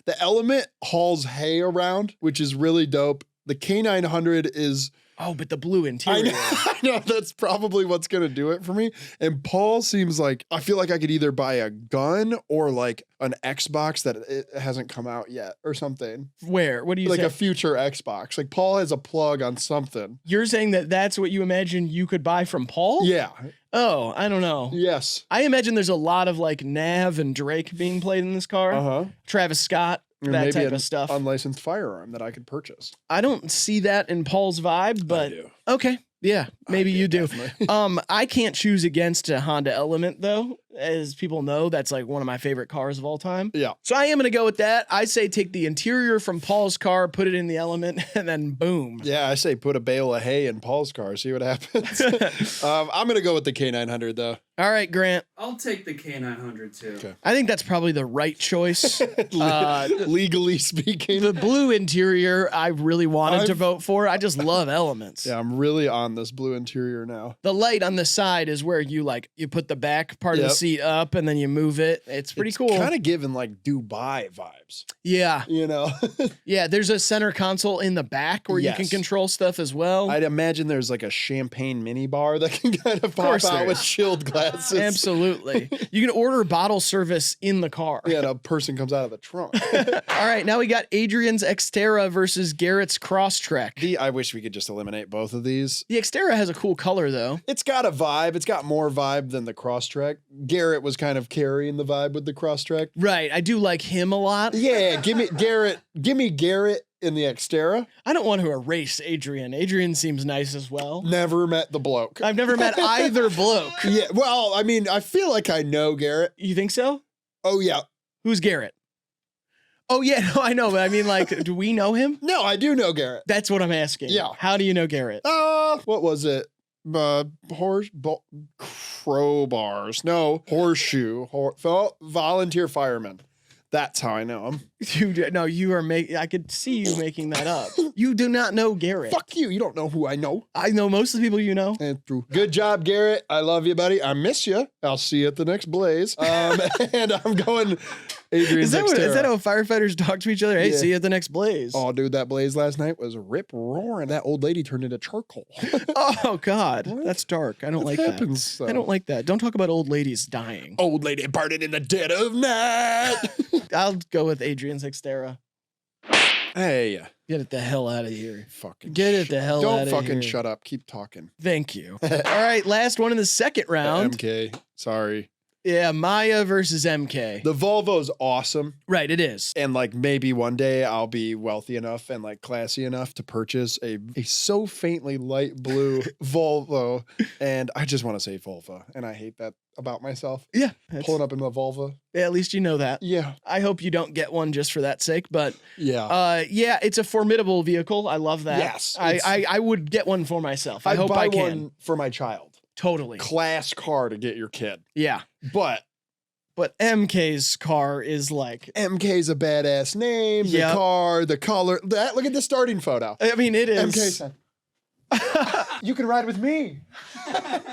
The Element hauls hay around, which is really dope. The K900 is... Oh, but the blue interior. I know that's probably what's going to do it for me. And Paul seems like, I feel like I could either buy a gun or like an Xbox that it hasn't come out yet or something. Where? What do you Like say? a future Xbox. Like Paul has a plug on something. You're saying that that's what you imagine you could buy from Paul? Yeah. Oh, I don't know. Yes. I imagine there's a lot of like Nav and Drake being played in this car. Uh-huh. Travis Scott. Or That maybe type an of stuff. unlicensed firearm that I could purchase. I don't see that in Paul's vibe, but I do. okay. Yeah, maybe you do. Definitely. I can't choose against a Honda Element though. As people know, that's like one of my favorite cars of all time. Yeah. So I am going to go with that. I say take the interior from Paul's car, put it in the Element, and then boom. Yeah, I say put a bale of hay in Paul's car. See what happens. I'm going to go with the K900 though. All right, Grant. I'll take the K900 too. Okay. I think that's probably the right choice. Legally speaking. The blue interior, I really wanted to vote for. I just love Elements. Yeah, I'm really on this blue interior now. The light on the side is where you put the back part of the seat up and then you move it. It's pretty cool. Kind of giving like Dubai vibes. Yeah. You know? Yeah, there's a center console in the back where you can control stuff as well. I'd imagine there's like a champagne mini bar that can kind of pop out with chilled glasses. Absolutely. You can order bottle service in the car. Yeah, and a person comes out of the trunk. All right, now we got Adrian's Xterra versus Garrett's Crosstrek. I wish we could just eliminate both of these. The Xterra has a cool color though. It's got a vibe. It's got more vibe than the Crosstrek. Garrett was kind of carrying the vibe with the Crosstrek. Right, I do like him a lot. Yeah, give me Garrett in the Xterra. I don't want to erase Adrian. Adrian seems nice as well. Never met the bloke. I've never met either bloke. Yeah, well, I mean, I feel like I know Garrett. You think so? Oh, yeah. Who's Garrett? Oh, yeah, no, I know, but I mean, like, do we know him? No, I do know Garrett. That's what I'm asking. Yeah. How do you know Garrett? What was it? Crowbars. No, horseshoe. Volunteer fireman. That's how I know him. You are I could see you making that up. You do not know Garrett. Fuck you. You don't know who I know. I know most of the people you know. And true. Good job, Garrett. I love you, buddy. I miss you. I'll see you at the next blaze. And I'm going Adrian's Xterra. Is that how firefighters talk to each other? Hey, Yeah. see you at the next blaze. Oh, dude, that blaze last night was rip roaring. That old lady turned into charcoal. Oh, God. What? That's dark. I don't like happens, that. though. I don't like that. Don't talk about old ladies dying. Old lady parted in the dead of night. I'll go with Adrian's Xterra. Hey. Get it the hell out of here. Fucking Get it the hell out Don't of fucking here. shut up. Keep talking. Thank you. All right, last one in the second round. MK. Sorry. Yeah, Maya versus MK. The Volvo's awesome. Right, it is. And like maybe one day I'll be wealthy enough and like classy enough to purchase a so faintly light blue Volvo. And I just want to say Volvo. And I hate that about myself. Yeah. Pulling up in my Volvo. Yeah, at least you know that. Yeah. I hope you don't get one just for that sake, but Yeah. yeah, it's a formidable vehicle. I love that. Yes, I would get one for myself. I hope buy I can. one for my child. Totally. Class car to get your kid. Yeah. But MK's car is like, MK's a badass name. The Yep. car, the color. Look at the starting photo. I mean, it is. MK said, you can ride with me.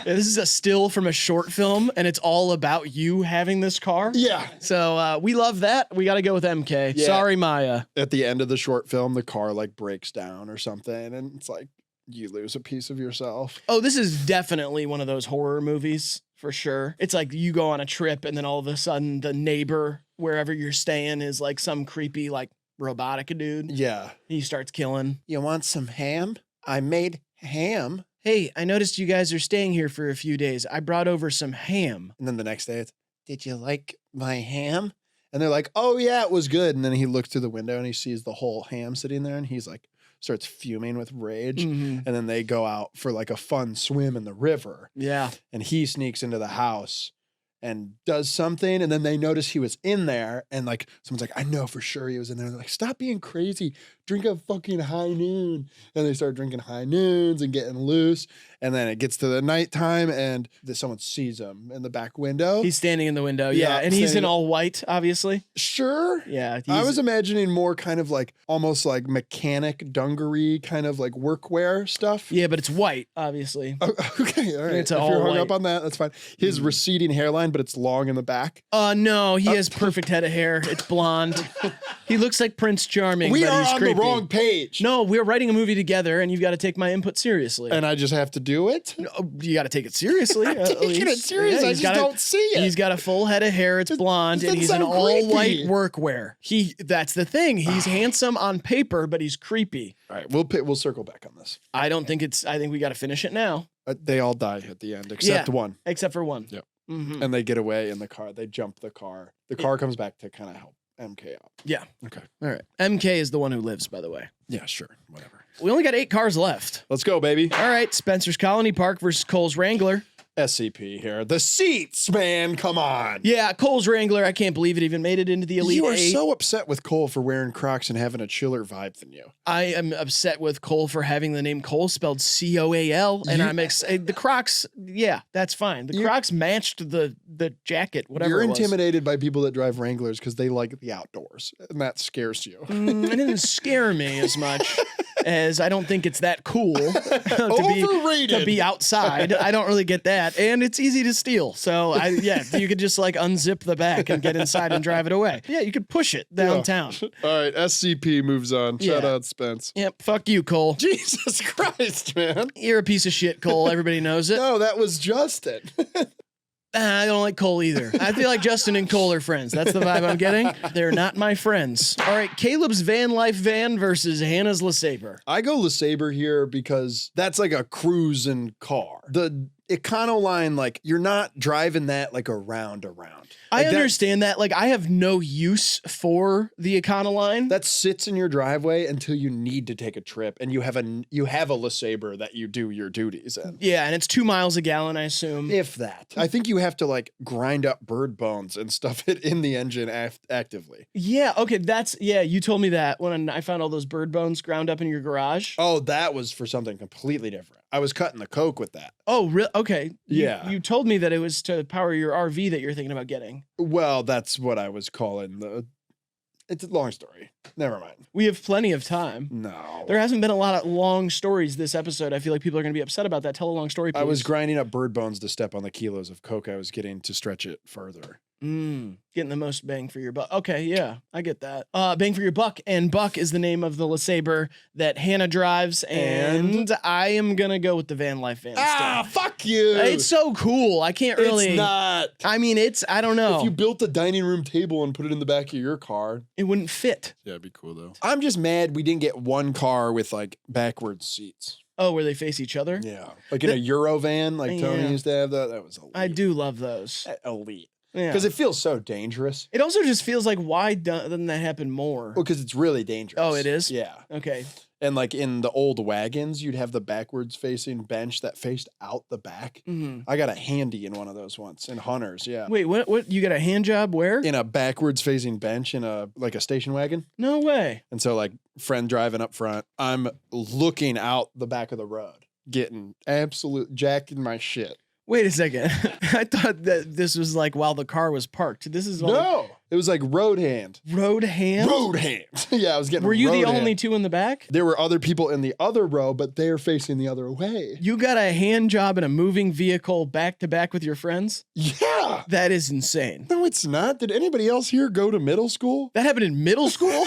This is a still from a short film, and it's all about you having this car. Yeah. So we love that. We got to go with MK. Yeah. Sorry, Maya. At the end of the short film, the car like breaks down or something. And it's like, you lose a piece of yourself. Oh, this is definitely one of those horror movies for sure. It's like you go on a trip and then all of a sudden the neighbor wherever you're staying is like some creepy like robotic dude. Yeah. He starts killing. You want some ham? I made ham. Hey, I noticed you guys are staying here for a few days. I brought over some ham. And then the next day it's, did you like my ham? And they're like, oh yeah, it was good. And then he looks through the window and he sees the whole ham sitting there and he's like, starts fuming with rage. Mhm. And then they go out for like a fun swim in the river. Yeah. And he sneaks into the house and does something. And then they notice he was in there. And like, someone's like, I know for sure he was in there. They're like, stop being crazy. Drink a fucking high noon. And they start drinking high noons and getting loose. And then it gets to the nighttime and someone sees him in the back window. He's standing in the window. Yeah. And he's in all white, obviously. Sure. Yeah. I was imagining more kind of like almost like mechanic dungaree kind of like workwear stuff. Yeah, but it's white, obviously. Oh, okay. All right. It's if all you're hung white. up on that, that's fine. His receding hairline, but it's long in the back. No, he has perfect head of hair. It's blonde. He looks like Prince Charming, We but are he's on creepy. the wrong page. No, we're writing a movie together, and you've got to take my input seriously. And I just have to do it? No, you got to take it seriously. I'm taking it serious. I he's just don't see it. He's got a full head of hair. It's blonde, that and he's in sound all creepy. white workwear. That's the thing. He's handsome on paper, but he's creepy. All right, we'll circle back on this. I think we got to finish it now, They all die at the end except one. except for one. Yep. Mhm. And they get away in the car. They jump the car. The car comes back to kind of help MK out. Yeah. Okay. All right. MK is the one who lives, by the way. Yeah, sure. Whatever. We only got 8 cars left. Let's go, baby. All right. Spencer's Colony Park versus Cole's Wrangler. SCP here. The seats, man. Come on. Yeah, Cole's Wrangler. I can't believe it even made it into the Elite You are 8. so upset with Cole for wearing Crocs and having a chiller vibe than you. I am upset with Cole for having the name Cole spelled Coal, and the Crocs. Yeah, that's fine. The Crocs matched the jacket, whatever. You're it was. intimidated by people that drive Wranglers because they like the outdoors, and that scares you. It didn't scare me as much as I don't think it's that cool to be outside. I don't really get that, and it's easy to steal. So you could just like unzip the back and get inside and drive it away. Yeah, you could push it downtown. All right, SCP moves on. Shout Yeah. out Spence. Yep, fuck you, Cole. Jesus Christ, man. You're a piece of shit, Cole. Everybody knows it. No, that was Justin. I don't like Cole either. I feel like Justin and Cole are friends. That's the vibe I'm getting. They're not my friends. All right, Caleb's van life van versus Hannah's LaSabre. I go LaSabre here because that's like a cruising car. The Econoline, like you're not driving that like around. I Like, understand that. Like, I have no use for the Econoline. that sits in your driveway until you need to take a trip, and you have a LaSabre that you do your duties in. Yeah, and it's 2 miles a gallon, I assume. If that, I think you have to like grind up bird bones and stuff it in the engine actively. Yeah, okay, you told me that when I found all those bird bones ground up in your garage. Oh, that was for something completely different. I was cutting the coke with that. Oh, really? Okay. Yeah. You told me that it was to power your RV that you're thinking about getting. Well, that's what I was calling the. It's a long story. Never mind. We have plenty of time. No. There hasn't been a lot of long stories this episode. I feel like people are going to be upset about that. Tell a long story, please. I was grinding up bird bones to step on the kilos of coke I was getting to stretch it further. Getting the most bang for your buck. Okay, yeah, I get that. Bang for your buck, and Buck is the name of the LaSabre that Hannah drives, and I am gonna go with the van life van. Fuck you! It's so cool. I can't really. It's not. I mean, I don't know. If you built a dining room table and put it in the back of your car, it wouldn't fit. yeah, it'd be cool though. I'm just mad we didn't get one car with like backwards seats. Oh, where they face each other? Yeah, like in a Euro van, like Tony Yeah. used to have that. That was elite. I do love those. Elite. Yeah. Because it feels so dangerous. It also just feels like, why doesn't that happen more? Well, because it's really dangerous. Oh, it is? Yeah. Okay. And like in the old wagons, you'd have the backwards facing bench that faced out the back. Mm-hmm. I got a handy in one of those once in Hunters. Yeah. Wait, what? You got a hand job where? In a backwards facing bench in a station wagon. No way. And so like friend driving up front, I'm looking out the back of the road, getting absolute jacking my shit. Wait a second. I thought that this was like while the car was parked. This is No, it was like road hand. road hand. Road hand. Yeah, I was getting. Were you the road only hand. two in the back? There were other people in the other row, but they're facing the other way. You got a hand job in a moving vehicle back to back with your friends? Yeah. That is insane. No, it's not. Did anybody else here go to middle school? That happened in middle school?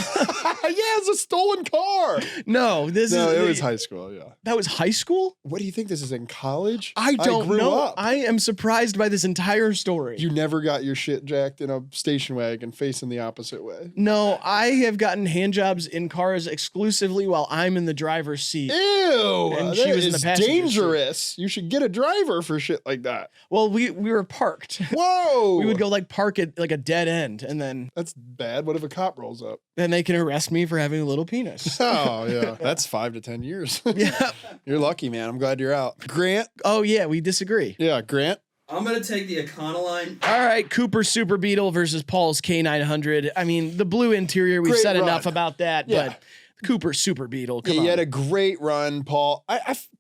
Yeah, it's a stolen car. No, It was high school. Yeah. That was high school? What do you think this is in college? I don't grew know. up. I am surprised by this entire story. You never got your shit jacked in a station wagon wagon facing the opposite way. No, I have gotten hand jobs in cars exclusively while I'm in the driver's seat. Ew, And that she was in the is passenger seat. dangerous. You should get a driver for shit like that. Well, we were parked. Whoa. We would go like park at like a dead end, and then That's bad. What if a cop rolls up? they can arrest me for having a little penis. Oh, yeah. That's 5 to 10 years. Yeah. You're lucky, man. I'm glad you're out. Grant? Oh yeah, we disagree. Yeah, Grant? I'm gonna take the Econoline. All right, Cooper Super Beetle versus Paul's K900. I mean, the blue interior, we've Great said run. enough about that, Yeah. but Cooper Super Beetle, come Yeah, on. you had a great run, Paul.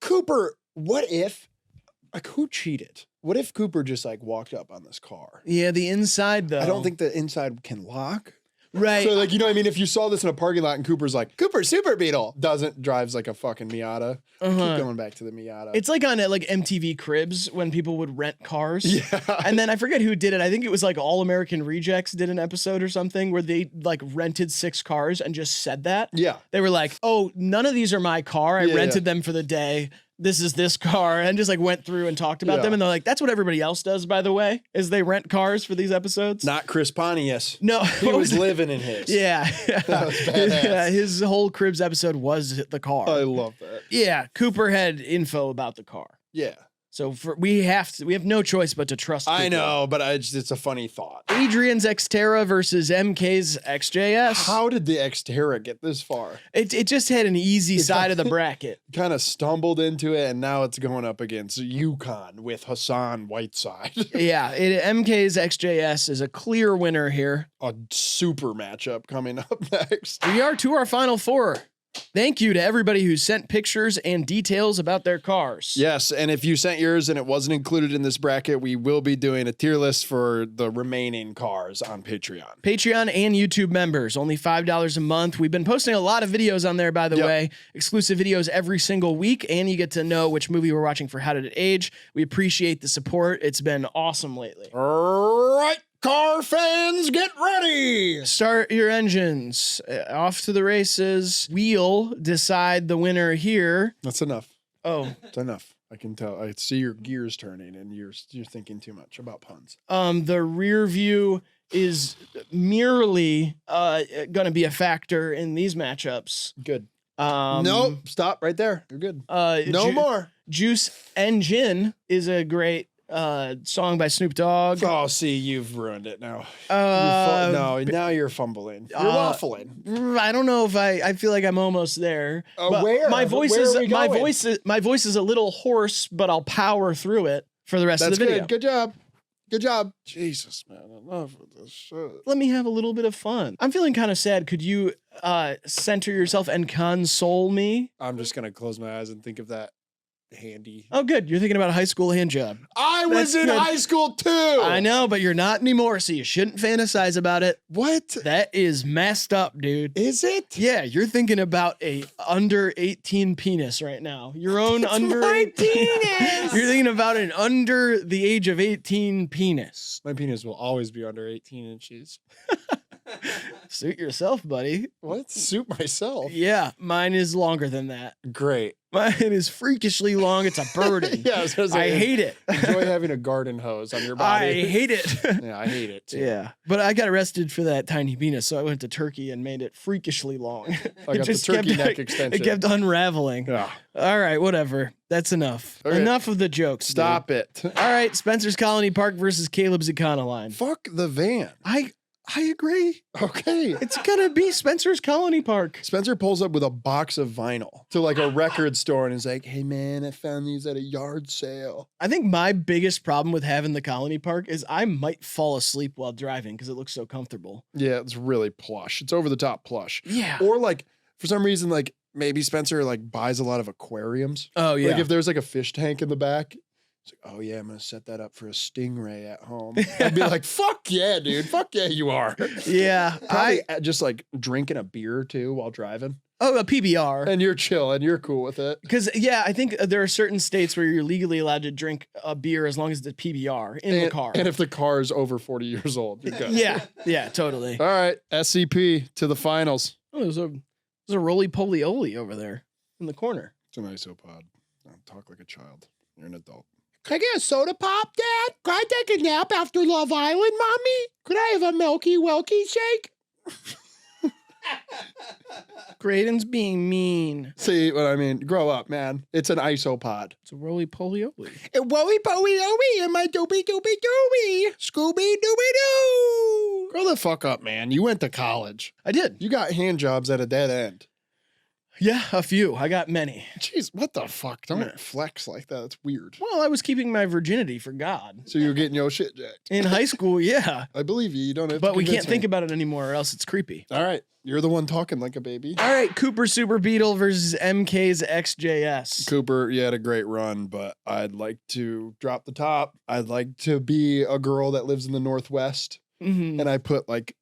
Cooper, what if, like, who cheated? What if Cooper just, like, walked up on this car? Yeah, the inside though. I don't think the inside can lock. Right. So, like, you know what I mean? If you saw this in a parking lot and Cooper's like, Cooper Super Beetle, drives like a fucking Miata. Keep going back to the Miata. It's like on like MTV Cribs when people would rent cars. Yeah. And then I forget who did it. I think it was like All American Rejects did an episode or something where they like rented 6 cars and just said that. Yeah. They were like, oh, none of these are my car. I Yeah, rented them for the day. This is this car, and just like went through and talked about Yeah. them. And they're like, that's what everybody else does, by the way, is they rent cars for these episodes. Not Chris Pontius. No. He was living in his. Yeah. That was badass. Yeah, his whole Cribs episode was the car. I love that. Yeah, Cooper had info about the car. Yeah. So we have no choice but to trust Cooper. I know, but it's a funny thought. Adrian's Xterra versus MK's XJS. How did the Xterra get this far? It just had an easy side of the bracket. Kind of stumbled into it, and now it's going up against Yukon with Hassan Whiteside. Yeah, MK's XJS is a clear winner here. A super matchup coming up next. We are to our final 4. Thank you to everybody who sent pictures and details about their cars. Yes, and if you sent yours and it wasn't included in this bracket, we will be doing a tier list for the remaining cars on Patreon. Patreon and YouTube members, only $5 a month. We've been posting a lot of videos on there, by the way. Exclusive videos every single week, and you get to know which movie we're watching for How Did It Age. We appreciate the support. It's been awesome lately. All right, car fans, get ready. Start your engines. Off to the races. We'll decide the winner here. That's enough. Oh, It's enough. I can tell. I see your gears turning, and you're thinking too much about puns. the rear view is merely going to be a factor in these matchups. Good. Nope. Stop right there. You're good. No more. Juice Engine is a great song by Snoop Dogg. Oh, see, you've ruined it now. Uh, now you're fumbling. You're waffling. I don't know if I feel like I'm almost there. But where? My voice Where is are we my going? voice is a little hoarse, but I'll power through it for the rest That's of the video. good. Good job. Good job. Jesus, man. Enough of this shit. Let me have a little bit of fun. I'm feeling kind of sad. Could you center yourself and console me? I'm just going to close my eyes and think of that handy. Oh, good. You're thinking about a high school hand job. I was That's in good. high school too. I know, but you're not anymore, so you shouldn't fantasize about it. What? That is messed up, dude. Is it? Yeah, you're thinking about a under 18 penis right now. Your own That's under my 18. penis. You're thinking about an under the age of 18 penis. My penis will always be under 18 inches. Suit yourself, buddy. What? Suit myself. Yeah, mine is longer than that. Great. Mine is freakishly long. It's a burden. Yeah, I was gonna say, I hate it. Enjoy having a garden hose on your body. I hate it. Yeah, I hate it too. Yeah, but I got arrested for that tiny penis, so I went to Turkey and made it freakishly long. I got the turkey neck extension. It kept unraveling. Yeah. All right, whatever. That's enough. Okay. Enough of the jokes. dude. Stop it. All right, Spencer's Colony Park versus Caleb's Econoline. Fuck the van. I agree. Okay. It's gonna be Spencer's Colony Park. Spencer pulls up with a box of vinyl to like a record store and is like, hey man, I found these at a yard sale. I think my biggest problem with having the Colony Park is I might fall asleep while driving because it looks so comfortable. Yeah, it's really plush. It's over the top plush. Yeah. Or like, for some reason, like maybe Spencer like buys a lot of aquariums. Oh yeah. Like if there's like a fish tank in the back, it's like, oh yeah, I'm gonna set that up for a stingray at home. I'd be like, fuck yeah, dude. Fuck yeah, you are. yeah. Probably just like drinking a beer too while driving. Oh, a PBR. And you're chill and you're cool with it. Because, yeah, I think there are certain states where you're legally allowed to drink a beer as long as it's PBR in the car. And if the car is over 40 years old, you're good. Yeah, totally. All right, SCP to the finals. Oh, there's a roly-poly-oly over there in the corner. It's an isopod. Don't talk like a child. You're an adult. Can I get a soda pop, Dad? Can I take a nap after Love Island, Mommy? Could I have a Milky Wilky shake? Graydon's being mean. See what I mean? Grow up, man. It's an isopod. It's a roly-poly-oly. Woey-poey-oey, am I doobie-doobie-doobie? Scooby-Dooby-Doo. Grow the fuck up, man. You went to college. I did. You got hand jobs at a dead end. Yeah, a few. I got many. Jeez, what the fuck? Don't flex like that. That's weird. Well, I was keeping my virginity for God. So you were getting your shit jacked. In high school, yeah. I believe you. You don't have to But we convince can't think me. about it anymore or else it's creepy. All right. You're the one talking like a baby. All right, Cooper Super Beetle versus MK's XJS. Cooper, you had a great run, but I'd like to drop the top. I'd like to be a girl that lives in the Northwest. Mm-hmm. And I put like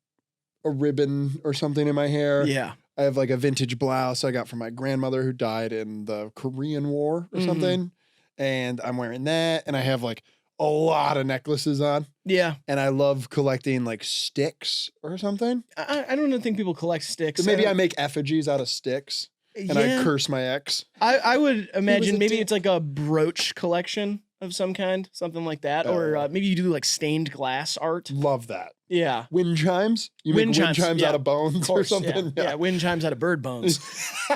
a ribbon or something in my hair. Yeah. I have like a vintage blouse I got from my grandmother who died in the Korean War or something. And I'm wearing that. And I have like a lot of necklaces on. Yeah. And I love collecting like sticks or something. I don't think people collect sticks. Maybe I make effigies out of sticks and I curse my ex. I would imagine a maybe dick. it's like a brooch collection of some kind, something like that. Or maybe you do like stained glass art. Love that. Yeah. Wind chimes? You Wind make wind chimes yeah. out of bones Of course, or something? Yeah. Wind chimes out of bird bones.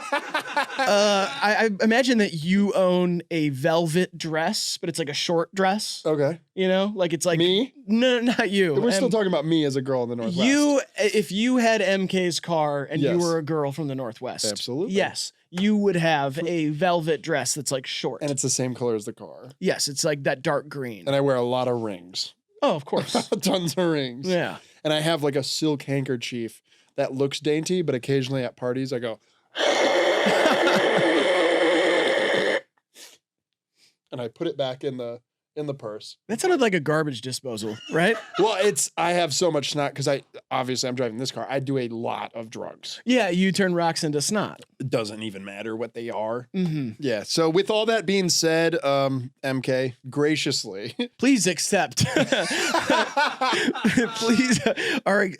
I imagine that you own a velvet dress, but it's like a short dress. Okay. You know, like it's like Me? No, not you. We're still talking about me as a girl in the Northwest. If you had MK's car and you Yes. were a girl from the Northwest, Absolutely. yes, you would have a velvet dress that's like short. And it's the same color as the car. Yes, it's like that dark green. And I wear a lot of rings. Oh, of course. Tons of rings. Yeah. And I have like a silk handkerchief that looks dainty, but occasionally at parties I go, and I put it back in the purse. That sounded like a garbage disposal, right? Well, I have so much snot because I'm driving this car. I do a lot of drugs. Yeah, you turn rocks into snot. It doesn't even matter what they are. Mm-hmm. Yeah. So with all that being said, MK, graciously, Please accept. Please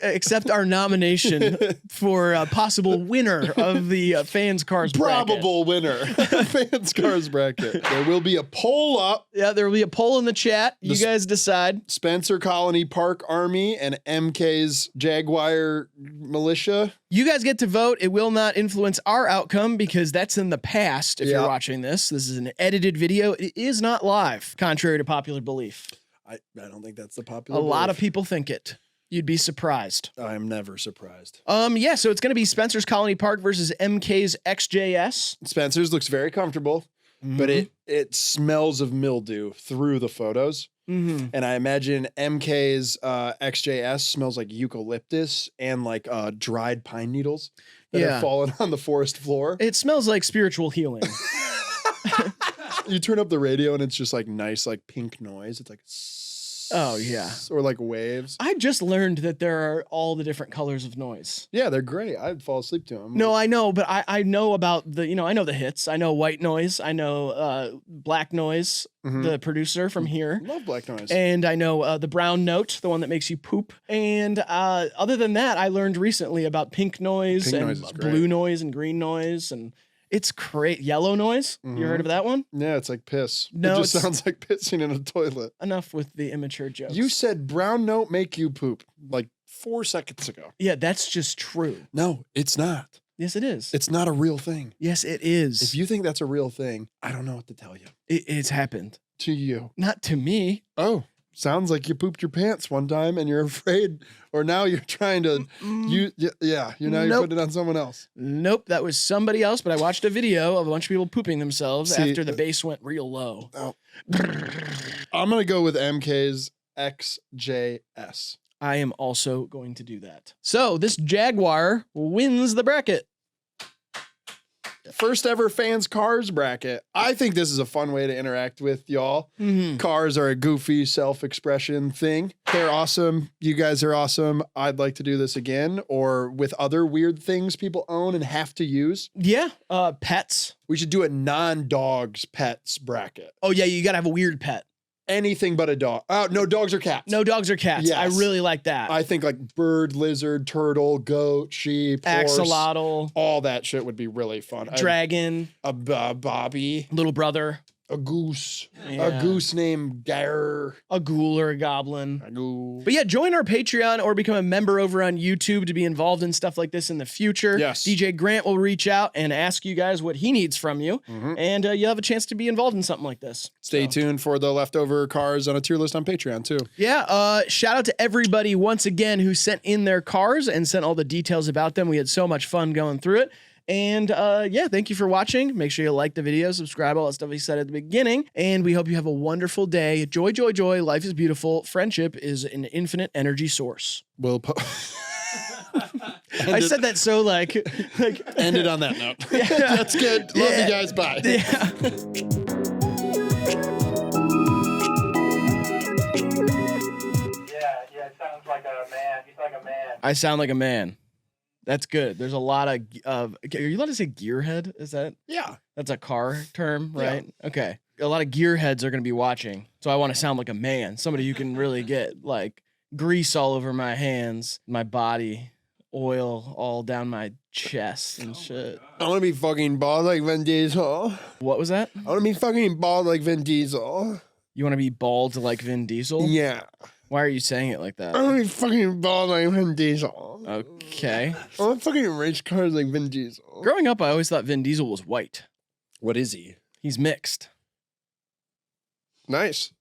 accept our nomination for a possible winner of the fans cars bracket. probable winner, fans cars bracket. There will be a poll up. Yeah, there will be a poll in the chat. You guys decide. Spencer Colony Park Army and MK's Jaguar Militia. You guys get to vote. It will not influence our outcome because that's in the past. If you're watching this is an edited video. It is not live, contrary to popular belief. I don't think that's the popular A lot of belief. people think it. You'd be surprised. I'm never surprised. Yeah, so it's going to be Spencer's Colony Park versus MK's XJS. Spencer's looks very comfortable, but it smells of mildew through the photos. Mm-hmm. And I imagine MK's XJS smells like eucalyptus and like dried pine needles that have fallen on the forest floor. It smells like spiritual healing. You turn up the radio and it's just like nice, like pink noise. It's like, Oh, yeah. or like waves. I just learned that there are all the different colors of noise. Yeah, they're great. I'd fall asleep to them. No, I know, but I know about I know the hits. I know white noise. I know black noise, the producer from here. Love black noise. And I know the brown note, the one that makes you poop. And other than that, I learned recently about pink noise Pink and noise is great. blue noise and green noise. And it's great. Yellow noise. You heard of that one? Yeah, it's like piss. No, it just it's- sounds like pissing in a toilet. Enough with the immature jokes. You said brown note make you poop like 4 seconds ago. Yeah, that's just true. No, it's not. Yes, it is. It's not a real thing. Yes, it is. If you think that's a real thing, I don't know what to tell you. It's happened. To you. Not to me. Oh, sounds like you pooped your pants one time and you're afraid, or now you're trying to, you're putting it on someone else. Nope, that was somebody else, but I watched a video of a bunch of people pooping themselves after the bass went real low. Oh. I'm going to go with MK's XJS. I am also going to do that. So this Jaguar wins the bracket. First ever fans cars bracket. I think this is a fun way to interact with y'all. Cars are a goofy self-expression thing. They're awesome. You guys are awesome. I'd like to do this again, or with other weird things people own and have to use. Yeah, pets. We should do a non-dogs pets bracket. Oh yeah, you gotta have a weird pet. Anything but a dog. Oh, no dogs or cats. No dogs or cats. Yes. I really like that. I think like bird, lizard, turtle, goat, sheep, horse, Axolotl, all that shit would be really fun. dragon, A Bobby. little brother. A goose. Yeah. A goose named Gar. A ghoul or a goblin. A ghoul. But yeah, join our Patreon or become a member over on YouTube to be involved in stuff like this in the future. Yes. DJ Grant will reach out and ask you guys what he needs from you, Mhm. and you'll have a chance to be involved in something like this. Stay So. tuned for the leftover cars on a tier list on Patreon too. Yeah, shout out to everybody once again who sent in their cars and sent all the details about them. We had so much fun going through it. And yeah, thank you for watching. Make sure you like the video, subscribe, all that stuff we said at the beginning. And we hope you have a wonderful day. Joy, joy, joy. Life is beautiful. Friendship is an infinite energy source. We'll I said that so like end it on that note. Yeah. That's good. Love Yeah. you guys. Bye. Yeah. Yeah, it sounds like a man. He's like a man. I sound like a man. That's good. There's a lot of are you allowed to say gearhead? Is that Yeah. that's a car term, Yeah. right? Okay. A lot of gearheads are going to be watching. So I want to sound like a man, somebody who can really get like grease all over my hands, my body, oil all down my chest and shit. I want to be fucking bald like Vin Diesel. What was that? I want to be fucking bald like Vin Diesel. You want to be bald like Vin Diesel? Yeah. Why are you saying it like I that? want to be fucking bald like Vin Diesel. Okay. I want fucking race cars like Vin Diesel. Growing up, I always thought Vin Diesel was white. What is he? He's mixed. Nice.